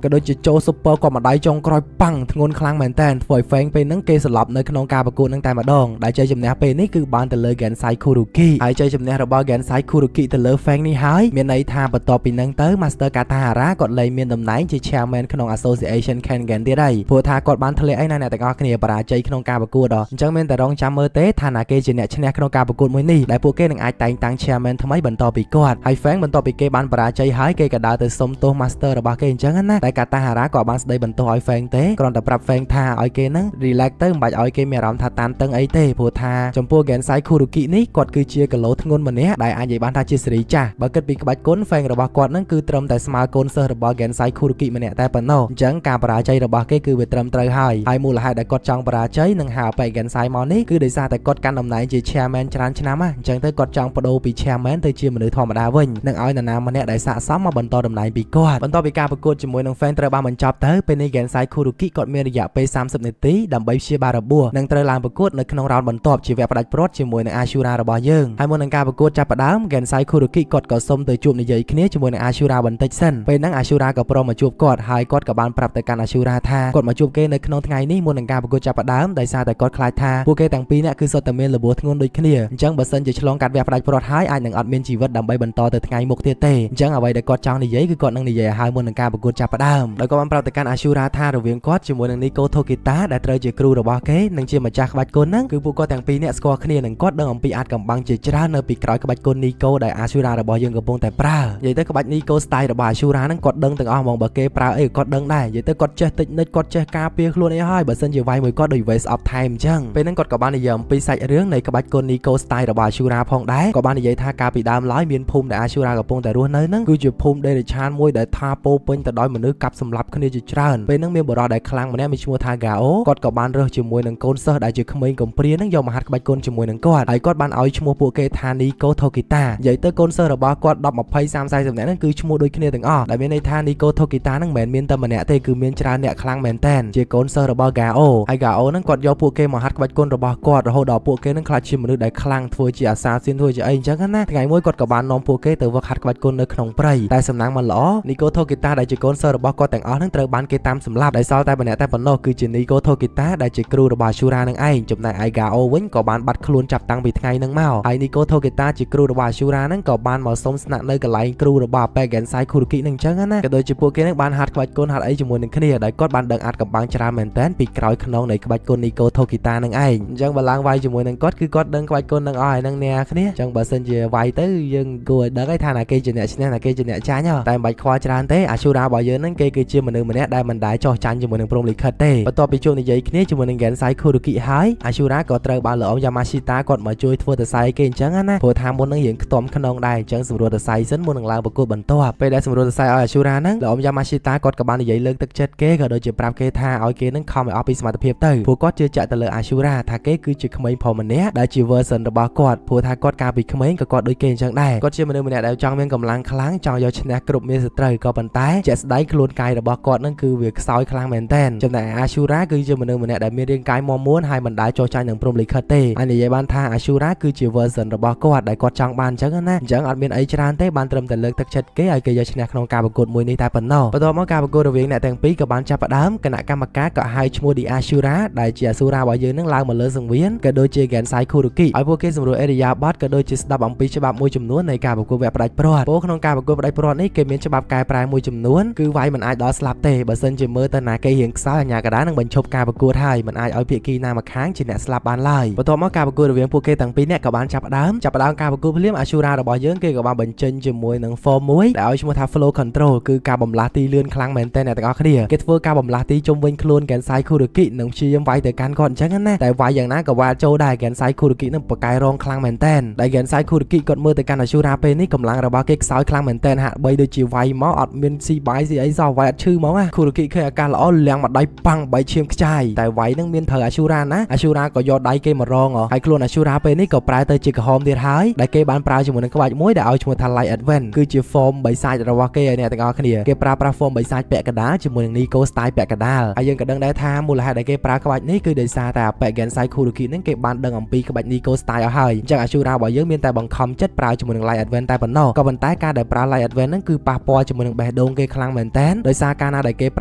ក៏ដូចជាចូល super គាត់ម្ដាយចុងក្រោយប៉ាំងធ្ងន់ខ្លាំងមែនតើធ្វើឲ្យ Fang ពេលហ្នឹងគេស្លាប់នៅក្នុងការប្រកួតហ្នឹងតែម្ដងដែលជ័យជំនះពេលនេះគឺបានទៅលើ Gensai Kuruki ហើយជ័យជំនះរបស់ Gensai Kuruki ទៅលើ Fang នេះហើយមានន័យថាបន្ទាប់ពីហ្នឹងទៅ Master Katahara គាត់លែងមានតំណែងជា chairman ក្នុង Association Kengan ទៀតហើយព្រោះថាគាត់បានធ្លាក់អីណាអ្នកទាំងអស់គ្នាបរាជ័យក្នុងការប្រកួតអញ្ចឹងមានតែរងចាំមើលទេថាណាគេជាអ្នកឈ្នះក្នុងការប្រកួតមួយនេះដែលពួកគេនឹងអាចតែងតាំង chairman ថ្មីបន្តពីគាត់ហើយ Fang បន្ទាប់ពីគេបានបរាជ័យហើយគេក៏ដើរទៅសុំទោស Master របស់គេអញ្ចឹងណាតែ Katahara ក៏បានស្ដីបន្ទោសឲ្យ Fang ទេគ្រាន់តែប្រាប់ Fang ថាឲ្យគេហ្នឹង relax ទៅមិនបាច់ឲ្យគេមានអារម្មណ៍ថាតានតឹងអីទេព្រោះថាចំពោះ Gensai Kuruki នេះគាត់គឺជាគីឡូធ្ងន់ម្នាក់ដែលអាចនិយាយបានថាជាសេរីចាស់បើគិតពីក្បាច់គុណ Fang របស់គាត់ហ្នឹងគឺត្រឹមតែស្មើកូនសិស្សរបស់ Gensai Kuruki ម្នាក់តែប៉ុណ្ណោះអញ្ចឹងការបរាជ័យរបស់គេគឺវាត្រឹមត្រូវហើយមូលហេតុដែលគាត់ចង់បរាជ័យនឹងហៅអបិ Gensai មកនេះគឺដោយសារតែគាត់កាន់តំណែងជា chairman ច្រើនឆ្នាំអញ្ចឹងទៅគាត់ចង់បដូរពី chairman ទៅជាមនុស្សធម្មតាវិញនឹងឲ្យនរណាម្នាក់ដែលស័ក្តិសមមកបន្តតំណែងពីគាត់បន្ទាប់ពីការប្រកួតជាមួយនឹង Fang ត្រូវបានបញ្ចប់ទៅពេលនេះ Gensai Kuruki គាត់មានរយៈពេល30នាទីដើម្បីព្យាបាលរបួសនិងត្រូវឡើងប្រកួតនៅក្នុងរ៉ោនបន្ទាប់ជាវគ្គផ្ដាច់ព្រាត់ជាមួយនឹង Ashura របស់យើងហើយមុននឹងការប្រកួតចាប់ផ្ដើម Gensai Kuruki គាត់ក៏សុំទៅជួបនិយាយគ្នាជាមួយនឹង Ashura បន្តិចសិនពេលហ្នឹង Ashura ក៏ព្រមមកជួបគាត់ហើយគាត់ក៏បានប្រាប់ទៅកាន់ Ashura ថាគាត់មកជួបគេនៅក្នុងថ្ងៃនេះមុននឹងការប្រកួតចាប់ផ្ដើមដោយសារតែគាត់ខ្លាចថាពួកគេទាំងពីរនាក់គឺសុទ្ធតែមានរបួសធ្ងន់ដូចគ្នាអញ្ចឹងបើសិនជាឆ្លងកាត់វគ្គផ្ដាច់ព្រាត់ហើយអាចនឹងអត់មានជីវិតដើម្បីបន្តទៅថ្ងៃមុខទៀតទេអញ្ចឹងអ្វីដែលគាត់ចង់និយាយគឺគាត់នឹងនិយាយឲ្យហើយមុននឹងការប្រកួតចាប់ផ្ដើមដោយគាត់បានប្រាប់ទៅកាន់ Ashura ថារវាងគាត់ជាមួយនឹង Nico Tokita ដែលត្រូវជាគ្រូរបស់គេនិងជាម្ចាស់ក្បាច់គុណហ្នឹងគឺពួកគាត់ទាំងពីរនាក់ស្គាល់គ្នានិងគាត់ដឹងអំពីអាចកំបាំងជាច្រើននៅពីក្រោយក្បាច់គុណ Nico ដែល Ashura របស់យើងកំពុងតែប្រើនិយាយទៅក្បាច់ Nico style របស់ Ashura ហ្នឹងគាត់ដឹងទាំងអស់ហ្មងបើគេប្រើអីគាត់ដឹងដែរនិយាយទៅគាត់ចេះតិចនិចគាត់ចេះការពារខ្លួនអីហើយបើសិនជាវាយមួយគាត់ដូច waste of time អញ្ចឹងពេលហ្នឹងគាត់ក៏បាននិយាយអំពីសាច់រឿងនៃក្បាច់គុណ Nico style របស់ Ashura ផងដែរក៏បាននិយាយថាកាលពីដើមឡើយមានភូមិដែល Ashura កំពុងតែរស់នៅហ្នឹងគឺជាភូមិដេរឆានមួយដែលថាពោពេញទៅដោយមនុស្សកាប់សម្លាប់គ្នាជាច្រើនពេលហ្នឹងមានបរិសុទ្ធដែលខ្លាំងម្នាក់មានឈ្មោះថា Gao គាត់ក៏បានរើសជាមួយនឹងកូនសិស្សដែលជាក្មេងកំព្រាហ្នឹងយកមកហាត់ក្បាច់គុណជាមួយនឹងគាត់ហើយគាត់បានឲ្យឈ្មោះពួកគេថា Nico Tokita និយាយទៅកូនសិស្សរបស់គាត់10 20 30 40នាក់ហ្នឹងគឺឈ្មោះដូចគ្នាទាំងអស់ដែលមានន័យថា Nico Tokita ហ្នឹងមិនមែនមានតែម្នាក់ទេគឺមានច្រើនអ្នកខ្លាំងមែនតើជាកូនសិស្សរបស់ Gao ហើយ Gao ហ្នឹងគាត់យកពួកគេមកហាត់ក្បាច់គុណរបស់គាត់រហូតដល់ពួកគេហ្នឹងខ្លាចជាមនុស្សដែលខ្លាំងធ្វើជាអាសាសៀនធ្វើជាអីអញ្ចឹងណាថ្ងៃមួយគាត់ក៏បាននាំពួកគេទៅវឹកហាត់ក្បាច់គុណនៅក្នុងព្រៃតែសំណាងមិនល្អ Nico Tokita ដែលជាកូនសិស្សរបស់គាត់ទាំងអស់ហ្នឹងត្រូវបានគេតាមសម្លាប់ដោយសល់តែម្នាក់តែប៉ុណ្ណោះគឺជា Nico Tokita ដែលជាគ្រូរបស់ Ashura នឹងឯងចំណែកឯ Gao វិញក៏បានបាត់ខ្លួនចាប់តាំងពីថ្ងៃហ្នឹងមកហើយ Nico Tokita ជាគ្រូរបស់ Ashura ហ្នឹងក៏បានមកសុំស្នាក់នៅកន្លែងគ្រូរបស់ Gensai Kuruki ហ្នឹងអញ្ចឹងណាក៏ដូចជាពួកគេហ្នឹងបានហាត់ក្បាច់គុណហាត់អីជាមួយនឹងគ្នាដោយគាត់បានដឹងអាចកំបាំងច្រើនមែនតើពីក្រោយខ្នងនៃក្បាច់គុណ Nico Tokita ហ្នឹងឯងអញ្ចឹងបើឡើងវាយជាមួយនឹងគាត់គឺគាត់ដឹងក្បាច់គុណហ្នឹងអស់ហើយនឹងអ្នកគ្នាអញ្ចឹងបើសិនជាវាយទៅយើងគួរឲ្យដឹងហើយថាណាគេជាអ្នកឈ្នះ ហ្នឹងតែគេជាអ្នកចាញ់តែមិនបាច់ខ្វល់ច្រើនទេអាឈូរ៉ារបស់យើងហ្នឹងគេគឺជាមនុស្សម្នាក់ដែលមិនដែលចោះចាញ់ជាមួយនឹងព្រំលិខិតទេបន្ទាប់ពីជួបនិយាយគ្នាជាមួយនឹង Gensai Kuruki ហើយអាឈូរ៉ាក៏ត្រូវបានលោកអ៊ំ Yamashita គាត់មកជួយធ្វើទៅស័យគេអញ្ចឹងណាព្រោះថាមុននឹងរៀងខ្ទំក្នុងដែរអញ្ចឹងសម្រួលទៅស័យសិនមុននឹងឡើងប្រកួតបន្ទាប់ពេលដែលសម្រួលទៅស័យឲ្យអាឈូរ៉ាហ្នឹងលោកអ៊ំ Yamashita គាត់ក៏បាននិយាយលើកទឹកចិត្តគេក៏ដូចជាប្រាប់គេថាឲ្យគេនឹងខំឲ្យអស់ពីសមត្ថភាពទៅព្រោះគាត់ជឿជាក់ទៅលើអាឈូរ៉ាថាគេគឺជាក្មេងប្រុសម្នាក់ដែលជា version របស់គាត់ព្រោះថាគាត់កាលពីក្មេងក៏គាត់ដូចគេអញ្ចឹងដែរគាត់ជាមនុស្សម្នាក់ដែលចង់មានកម្លាំងខ្លាំងចង់យកឈ្នះគ្រប់មានសត្រូវក៏ប៉ុន្តែជាក់ស្ដែងខ្លួនកាយរបស់គាត់នឹងគឺវាខ្សោយខ្លាំងមែនទែនចំណែកអាឈូរ៉ាគឺជាមនុស្សម្នាក់ដែលមានរាងកាយមាំមួនហើយមិនដែលចោះចាញ់នឹងព្រំលិខិតទេហើយនិយាយបានថាអាឈូរ៉ាគឺជា version របស់គាត់ដែលគាត់ចង់បានអញ្ចឹងណាអញ្ចឹងអត់មានអីច្រើនទេបានត្រឹមតែលើកទឹកចិត្តគេឲ្យគេយកឈ្នះក្នុងការប្រកួតមួយនេះតែប៉ុណ្ណោះបន្ទាប់មកការប្រកួតរវាងអ្នកទាំងពីរក៏បានចាប់ផ្ដើមគណៈកម្មការក៏ហៅឈ្មោះ The Ashura ដែលជាអាស៊ូរ៉ារបស់យើងនឹងឡើងមកលើសង្វៀនក៏ដូចជា Gensai Kuruki ឲ្យពួកគេសម្រួលអេរិយាបថក៏ដូចជាស្ដាប់អំពីច្បាប់មួយចំនួននៃការប្រកួតវគ្គផ្ដាច់ព្រាត់ពោលក្នុងការប្រកួតផ្ដាច់ព្រាត់នេះគេមានច្បាប់កែប្រែមួយចំនួនគឺវាយមិនអាចដល់ស្លាប់ទេបើសិនជាមើលទៅណាគេរៀងខ្សោយអាញាកដានឹងបញ្ឈប់ការប្រកួតហើយមិនអាចឲ្យភាគីណាម្ខាងជាអ្នកស្លាប់បានឡើយបន្ទាប់មកការប្រកួតរវាងពួកគេទាំងពីរនាក់ក៏បានចាប់ផ្ដើមការប្រកួតភ្លាមអាឈូរ៉ារបស់យើងគេក៏បានបញ្ចេញជាមួយនឹង form មួយដែលឲ្យឈ្មោះថា flow control គឺការបំលាស់ទីលឿនខ្លាំងមែនទែនអ្នកទាំងអស់គ្នាគេធ្វើការបំលាស់ទីជុំវិញខ្លួន Gensai Kuruki នឹងព្យាយាមវាយទៅកាន់គាត់អញ្ចឹងណាតែវាយយ៉ាងណាក៏វាចូលដែរ Gensai Kuruki នឹងប្រកែករងខ្លាំងមែនទែនដែល Gensai Kuruki គាត់មើលទៅកាន់អាឈូរ៉ាពេលនេះកម្លាំងរបស់គេខ្សោយខ្លាំងមែនទែនហាក់បីដូចជាវាយមកអត់មានស៊ីបាយស៊ីអីសោះវាយអត់ឈឺមកណា Kuruki ឃើញអាការល្អលាងមកដៃប៉ាំងបីឈាមខ្ចាយតែវាយនឹងមានត្រូវអាឈូរ៉ាណាអាឈូរ៉ាក៏យកដៃគេមករងហើយខ្លួនអាឈូរ៉ាពេលនេះក៏ប្រែទៅជាក្រហមទៀតហើយដែលគេបានប្រើជាមួយនឹងក្បាច់មួយដែលឲ្យឈ្មោះថា Light Advent គឺជា form បិសាចរបស់គេឲ្យអ្នកទាំងអស់គ្នាគេប្រើប្រាស់ form បិសាចពាក់កណ្ដាលជាមួយនឹង Nico style ពាក់កណ្ដាលហើយយើងក៏ដឹងដែរថាមូលហេតុដែលគេប្រើក្បាច់នេះគឺដោយសារតែពាក់ Gensai Kuruki នឹងគេបានដឹងអំពីក្បាច់ Nico style ឲ្យហើយអញ្ចឹងអាឈូរ៉ារបស់យើងមានតែបង្ខំចិត្តប្រើជាមួយនឹង Light Advent តែប៉ុណ្ណោះក៏ប៉ុន្តែការដែលប្រើ Light Advent នឹងគឺប៉ះពាល់ជាមួយនឹងបេះដូងគេខ្លាំងមែនទែនដោយសារកាលណាដែលគេប្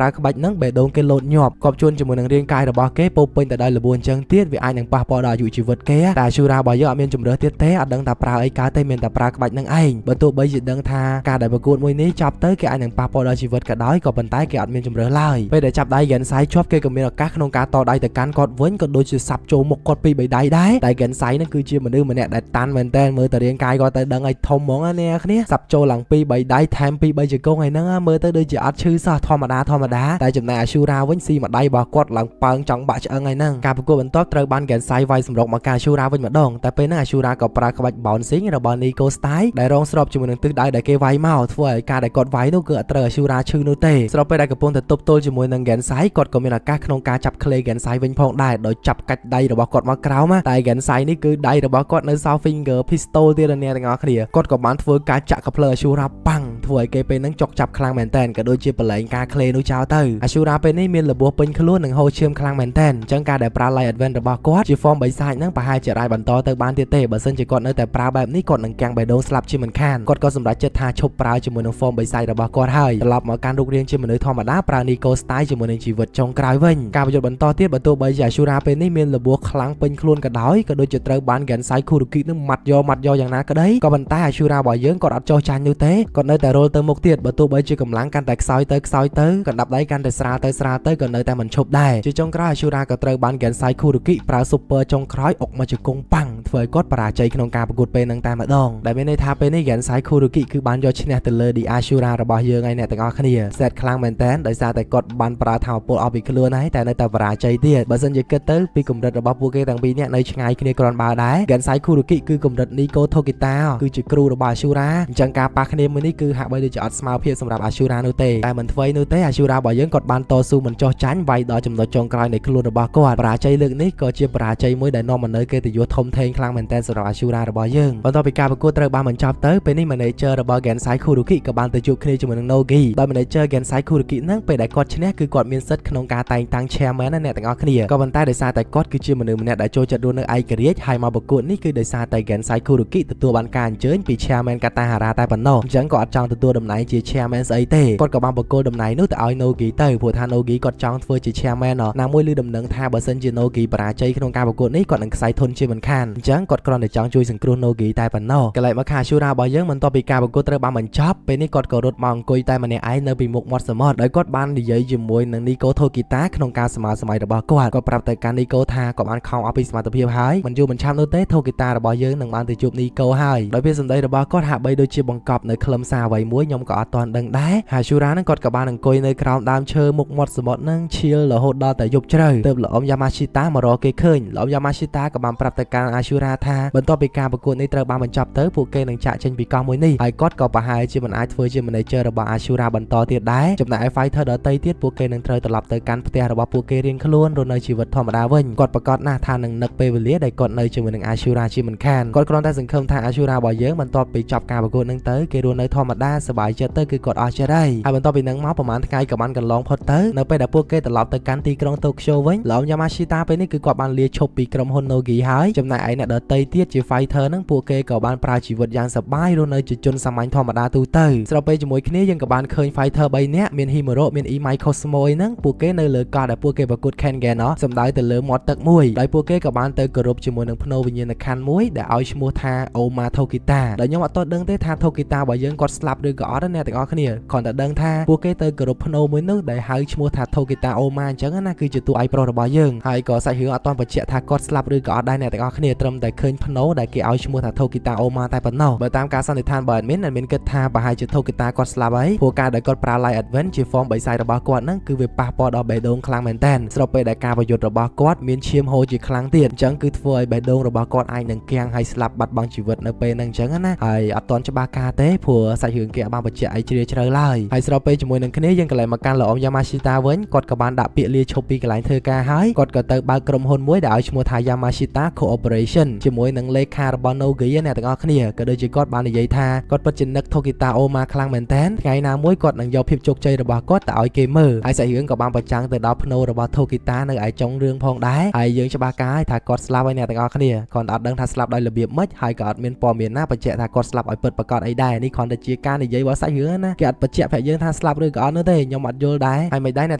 រើក្បាច់នឹងបេះដូងគេលោតញាប់គប់ជួនជាមួយនឹងរាងកាយរបស់គេពោពេញទៅដោយល្បឿនអញ្ចឹងទៀតវាអាចនឹងប៉ះពាល់ដល់អាយុជីវិតគេតែអាឈូរ៉ារបស់យើងអត់មានជំរឿសទៀតទេអត់ដឹងថាប្រើអីកើតទេមានតែប្រើក្បាច់នឹងឯងបើទោះបីជាដឹងថាការដែលប្រកួតមួយនេះចប់ទៅគេអាចនឹងប៉ះពាល់ដល់ជីវិតក៏ដោយក៏ប៉ុន្តែគេអត់មានជំរឿសឡើយពេលដែលចាប់ដៃ Gensai ជាប់គេក៏មានឱកាសក្នុងការតដៃទៅកាន់គាត់វិញក៏ដូចជាសាប់ចូលមុខគាត់ពីរបីដៃដែរតែ Gensai នឹងគឺជាមនុស្សម្នាក់ដែលតាន់មែនតើមើលទៅរាងកាយគាត់ទៅដឹងឲ្យធំហ្មងណាអ្នកគ្នាសាប់ចូលឡើងពីរបីដៃថែមពីរបីជង្គង់ឯហ្នឹងមើលទៅដូចជាអត់ឈឺសោះធម្មតាតែចំណែកអាឈូរ៉ាវិញស៊ីមួយដៃរបស់គាត់ឡើងប៉ើងចង់បាក់ឆ្អឹងឯហ្នឹងការប្រកួតបន្ទាប់ត្រូវបាន Gensai វាយសម្រុកមកការអាឈូរ៉ាវិញម្ដងតែពេលហ្នឹងអាឈូរ៉ាក៏ប្រើក្បាច់ bouncing របស់ Nico style ដែលរងស្របជាមួយនឹងទិសដៅដែលគេវាយមកធ្វើឲ្យការដែលគាត់វាយនោះគឺអត់ត្រូវអាឈូរ៉ាឈឺនោះទេស្របពេលដែលកំពុងតែទប់ទល់ជាមួយនឹង Gensai គាត់ក៏មានឱកាសក្នុងការចាប់ឃ្លេ Gensai វិញផងដែរដោយចាប់កាច់ដៃរបស់គាត់មកក្រោមតែ Gensai នេះគឺដៃរបស់គាត់នៅសល់ finger pistol ទៀតអ្នកទាំងអស់គ្នាគាត់ក៏បានធ្វើការចាក់កាភ្លើអាឈូរ៉ាប៉ាំងធ្វើឲ្យគេពេលហ្នឹងចុកចាប់ខ្លាំងមែនតើក៏ដូចជាបលែងការឃ្លេនោះចោលទៅអាឈូរ៉ាពេលនេះមានរបួសពេញខ្លួននិងហូរឈាមខ្លាំងមែនតើអញ្ចឹងការដែលប្រើ Light Advent របស់គាត់ជា form បិសាចហ្នឹងប្រហែលជាអាចបន្តទៅបានទៀតទេបើសិនជាគាត់នៅតែប្រើបែបនេះគាត់នឹងកាំងបេះដូងស្លាប់ជាមិនខានគាត់ក៏សម្រេចចិត្តថាឈប់ប្រើជាមួយនឹង form បិសាចរបស់គាត់ហើយត្រឡប់មកកាន់រូបរាងជាមនុស្សធម្មតាប្រើ Nico style ជាមួយនឹងជីវិតចុងក្រោយវិញការប្រយុទ្ធបន្តទៀតបើទោះបីជាអាឈូរ៉ាពេលនេះមានរបួសខ្លាំងពេញខ្លួនក៏ដោយក៏ដូចជាត្រូវបាន Gensai Kuruki នឹងម៉ាត់យកយ៉ាងណាក្តីក៏ប៉ុន្តែអាឈូរ៉ារបស់យើងគាត់អត់ចោះចាញ់នោះទេគាត់នៅតែរលទៅមុខទៀតបើទោះបីជាកម្លាំងកាន់តែខ្សោយទៅកណ្ដាប់ដៃកាន់តែស្រាលទៅក៏នៅតែមិនឈប់ដែរជាចុងក្រោយអាឈូរ៉ាក៏ត្រូវបាន Gensai Kuruki ប្រើ super ចុងក្រោយអុកមកជង្គង់ប៉ាំងធ្វើឲ្យគាត់បរាជ័យក្នុងការប្រកួតពេលហ្នឹងតែម្ដងដែលមានន័យថាពេលនេះ Gensai Kuruki គឺបានយកឈ្នះទៅលើ The Ashura របស់យើងហើយអ្នកទាំងអស់គ្នាសេតខ្លាំងមែនតើដោយសារតែគាត់បានប្រើថាមពលអស់ពីខ្លួនហើយតែនៅតែបរាជ័យទៀតបើសិនជាគិតទៅពីកម្រិតរបស់ពួកគេទាំងពីរនាក់នៅឆ្ងាយគ្នាគ្រាន់បើដែរ Gensai Kuruki គឺកម្រិត Nico Tokita គឺជាគ្រូរបស់ Ashura អញ្ចឹងការប៉ះគ្នាមួយនេះគឺហាក់បីដូចជាអត់ស្មើភាពសម្រាប់ Ashura នោះទេតែមិនធ្វើនោះទេ Ashura របស់យើងគាត់បានតស៊ូមិនចោះចាញ់វាយដល់ចំណុចចុងក្រោយនៃខ្លួនរបស់គាត់បរាជ័យលើកនេះក៏ជាបរាជ័យមួយដែលនាំមកនូវកិត្តិយសធំធេងខ្លាំងមែនទែនសម្រាប់ Ashura របស់យើងបន្ទាប់ពីការប្រកួតត្រូវបានបញ្ចប់ទៅពេលនេះ manager របស់ Gensai Kuruki ក៏បានទៅជួបគ្នាជាមួយនឹង Nogi ដោយ manager Gensai Kuruki ហ្នឹងពេលដែលគាត់ឈ្នះគឺគាត់មានសិទ្ធិក្នុងការតែងតាំង chairman ណាអ្នកទាំងអស់គ្នាក៏ប៉ុន្តែដោយសារតែគាត់គឺជាមនុស្សម្នាក់ដែលចូលចិត្តរស់នៅឯករាជ្យហើយមកប្រកួតនេះគឺដោយសារតែ Gensai Kuruki ទទួលបានការអញ្ជើញពី chairman Katahara តែប៉ុណ្ណោះអញ្ចឹងក៏អត់ចង់ទទួលតំណែងជា chairman ស្អីទេគាត់ក៏បានបកគោលតំណែងនោះទៅឲ្យ Nogi ទៅព្រោះថា Nogi គាត់ចង់ធ្វើជា chairman ណាមួយឮដំណឹងថាបើសិនជា Nogi បរាជ័យក្នុងការប្រកួតនេះគាត់នឹងខ្សែធនជាមិនខានអញ្ចឹងគាត់គ្រាន់តែចង់ជួយសង្គ្រោះ Nogi តែប៉ុណ្ណោះកន្លែងមកខា Ashura របស់យើងបន្ទាប់ពីការប្រកួតត្រូវបានបញ្ចប់ពេលនេះគាត់ក៏រត់មកអង្គុយតែម្នាក់ឯងនៅពីមុខមាត់សមុទ្រដោយគាត់បាននិយាយជាមួយនឹង Nico Tokita ក្នុងការសមាសម័យរបស់គាត់ប្រាប់ទៅកាន់ Nico ថាគាត់បានខំអស់ពីសមត្ថភាពហើយមិនយូរមិនឆាប់នោះទេ Tokita របស់យើងនឹងបានទៅជួប Nico ហើយដោយពាក្យសម្ដីរបស់គាត់ហាក់បីដូចជាបង្កប់នៅខ្លឹមសារអ្វី មួយខ្ញុំក៏អត់ទាន់ដឹងដែរហើយឈូរ៉ានឹងគាត់ក៏បានអង្គុយនៅក្រោមដើមឈើមុខមាត់សមុទ្រនឹងឈៀលរហូតដល់តែយប់ជ្រៅទើបលោកអ៊ំយ៉ាម៉ាស៊ីតាមករកគេឃើញលោកអ៊ំយ៉ាម៉ាស៊ីតាក៏បានប្រាប់ទៅកាន់អាឈូរ៉ាថាបន្ទាប់ពីការប្រកួតនេះត្រូវបានបញ្ចប់ទៅពួកគេនឹងចាក់ចេញពីកោះមួយនេះហើយគាត់ក៏ប្រហែលជាមិនអាចធ្វើជា manager របស់អាឈូរ៉ាបន្តទៀតដែរចំណែកឯ fighter ដទៃទៀតពួកគេនឹងត្រូវត្រឡប់ទៅកាន់ផ្ទះរបស់ពួកគេរៀងខ្លួនរស់នៅជីវិតធម្មតាវិញគាត់ប្រកាសណាស់ថានឹងនឹកពេលវេលាដែលគាត់នៅជាមួយនឹងអាឈូរ៉ាជាមិនខានគាត់គ្រាន់តែសង្ឃឹមថាអាឈូរ៉ារបស់យើងបន្ទាប់ពីចប់ការប្រកួតនឹងទៅគេរស់នៅធម្មតាសប្បាយចិត្តទៅគឺគាត់អស់ចិត្តហើយបន្ទាប់ពីនឹងមកប្រហែលថ្ងៃក៏បានកន្លងផុតទៅនៅពេលដែលពួកគេត្រឡប់ទៅកាន់ទីក្រុងតូក្យូវិញលោកយ៉ាម៉ាស៊ីតាពេលនេះគឺគាត់បានលាឈប់ពីក្រុមហ៊ុន Nogi ហើយចំណែកឯអ្នកដទៃទៀតជា fighter ហ្នឹងពួកគេក៏បានប្រើជីវិតយ៉ាងសប្បាយរស់នៅជាជនសាមញ្ញធម្មតាទូទៅស្របពេលជាមួយគ្នាយើងក៏បានឃើញ fighter 3នាក់មាន Himuro មាន Imai Cosmo ហ្នឹងពួកគេនៅលើកោះដែលពួកគេប្រកួត Kengan សំដៅទៅលើមាត់ទឹកមួយដោយពួកគេក៏បានទៅគោរពជាមួយនឹងភ្នូវិញ្ញាណក្ខន្ធមួយដែលឲ្យឈ្មោះថា Oma Tokita ដែលខ្ញុំអត់ទាន់ដឹងទេថា Tokita របស់យើងគាត់ស្លាប់ឬក៏អត់ទេអ្នកទាំងអស់គ្នាគ្រាន់តែដឹងថាពួកគេទៅគោរពភ្នូមួយនោះដែលហៅឈ្មោះថា Tokita Oma អញ្ចឹងណាគឺជាតួឯកប្រុសរបស់យើងហើយក៏សាច់រឿងអត់ទាន់បញ្ជាក់ថាគាត់ស្លាប់ឬក៏អត់ដែរអ្នកទាំងអស់គ្នាត្រឹមតែឃើញភ្នូដែលគេឲ្យឈ្មោះថា Tokita Oma តែប៉ុណ្ណោះបើតាមការសន្និដ្ឋានបើadminគិតថាប្រហែលជា Tokita គាត់ស្លាប់ហើយព្រោះការដែលគាត់ប្រើ Light Advent ជា form បិសាចរបស់គាត់ហ្នឹងគឺវាប៉ះពាល់ដល់បេះដូងខ្លាំងមែនតើស្របពេលដែលការប្រយុទ្ធរបស់គាត់មានឈាមហូរជាខ្លាំងទៀតអញ្ចឹងគឺធ្វើឲ្យបេះដូងរបស់គាត់អាចនឹងគាំងហើយស្លាប់បាត់បង់ជីវិតនៅពេលហ្នឹងអញ្ចឹងណាហើយអត់ទាន់ច្បាស់ការទេព្រោះសាច់រឿងគេអត់បានបញ្ជាក់ឲ្យជ្រាលជ្រៅឡើយហើយស្របពេលជាមួយនឹងគ្នាយើងកន្លែងមកកាន់លោកអ៊ំយ៉ាម៉ាស៊ីតាវិញគាត់ក៏បានដាក់ពាក្យលាឈប់ពីកន្លែងធ្វើការហើយគាត់ក៏ទៅបើកក្រុមហ៊ុនមួយដែលឲ្យឈ្មោះថា Yamashita Corporation ជាមួយនឹងលេខារបស់ Nogi អ្នកទាំងអស់គ្នាក៏ដូចជាគាត់បាននិយាយថាគាត់ពិតជានឹក Tokita Oma ខ្លាំងមែនតើថ្ងៃណាមួយគាត់នឹងយកភាពជោគជ័យរបស់គាត់ទៅឲ្យគេមើលហើយសាច់រឿងក៏បានបញ្ចាំងទៅដល់ភ្នូរបស់ Tokita នៅឯចុងរឿងផងដែរហើយយើងច្បាស់ការហើយថាគាត់ស្លាប់ហើយអ្នកទាំងអស់គ្នាគាត់អត់ដឹងថាស្លាប់ដោយរបៀបម៉េចហើយក៏អត់មានព័ត៌មានណាបញ្ជាក់ថាគាត់ស្លាប់ឲ្យពិតប្រាកដអីដែរនេះគ្រាន់តែជាការនិយាយរបស់សាច់រឿងណាគេអត់បញ្ជាក់ប្រាប់យើងថាស្លាប់ឬក៏អត់នោះទេខ្ញុំអត់យល់ដែរហើយមិនដែរអ្នក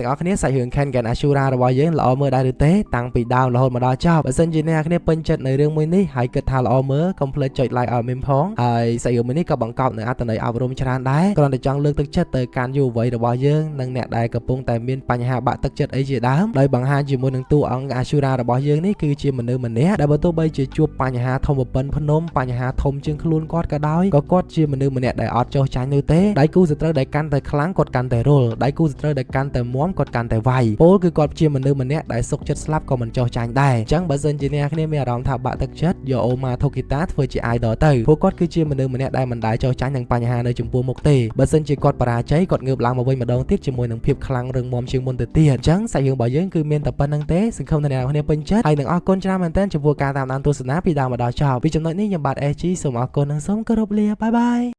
ទាំងអស់គ្នាសាច់រឿង Kengan Ashura របស់យើងល្អមើលដែរឬទេតាំងពីដើមរហូតមកដល់ចប់បើសិនជាអ្នកគ្នាពេញចិត្តនៅរឿងមួយនេះហើយគិតថាល្អមើលកុំភ្លេចចុច like ឲ្យមីមផងហើយសាច់រឿងមួយនេះក៏បង្កប់នូវអត្ថន័យអប់រំច្រើនដែរគ្រាន់តែចង់លើកទឹកចិត្តទៅកាន់យុវវ័យរបស់យើងនិងអ្នកដែលកំពុងតែមានបញ្ហាបាក់ទឹកចិត្តអីជាដើមដោយបង្ហាញជាមួយនឹងតួអង្គ Ashura របស់យើងនេះគឺជាមនុស្សម្នាក់ដែលបើទោះបីជាជួបបញ្ហាធំបំផិនភ្នំបញ្ហាធំជាងខ្លួនគាត់ក៏ដោយក៏គាត់ជាមនុស្សម្នាក់ដែលអត់ចោះចាញ់នោះទេដៃគូសត្រូវដែលកាន់តែខ្លាំងគាត់កាន់តែរល់ដៃគូសត្រូវដែលកាន់តែមាំគាត់កាន់តែវាយពោលគឺគាត់ជាមនុស្សម្នាក់ដែលសុខចិត្តស្លាប់ក៏មិនចោះចាញ់ដែរអញ្ចឹងបើសិនជាអ្នកគ្នាមានអារម្មណ៍ថាបាក់ទឹកចិត្តយក Oma Tokita ធ្វើជា idol ទៅព្រោះគាត់គឺជាមនុស្សម្នាក់ដែលមិនដែលចោះចាញ់នឹងបញ្ហានៅចំពោះមុខទេបើសិនជាគាត់បរាជ័យគាត់ងើបឡើងមកវិញម្ដងទៀតជាមួយនឹងភាពខ្លាំងរឹងមាំជាងមុនទៅទៀតអញ្ចឹងសាច់រឿងរបស់យើងគឺមានតែប៉ុណ្្នឹងទេសង្ឃឹមថាអ្នកគ្នាពេញចិត្តហើយនឹងអរគុណច្រើនមែនទែនចំពោះការតាមដានទស្សនាពីដើមមកដល់ចប់ពីចំណុចនេះខ្ញុំបាទ SG សូមអរគុណនិងសូមគោរពលាបាយបាយ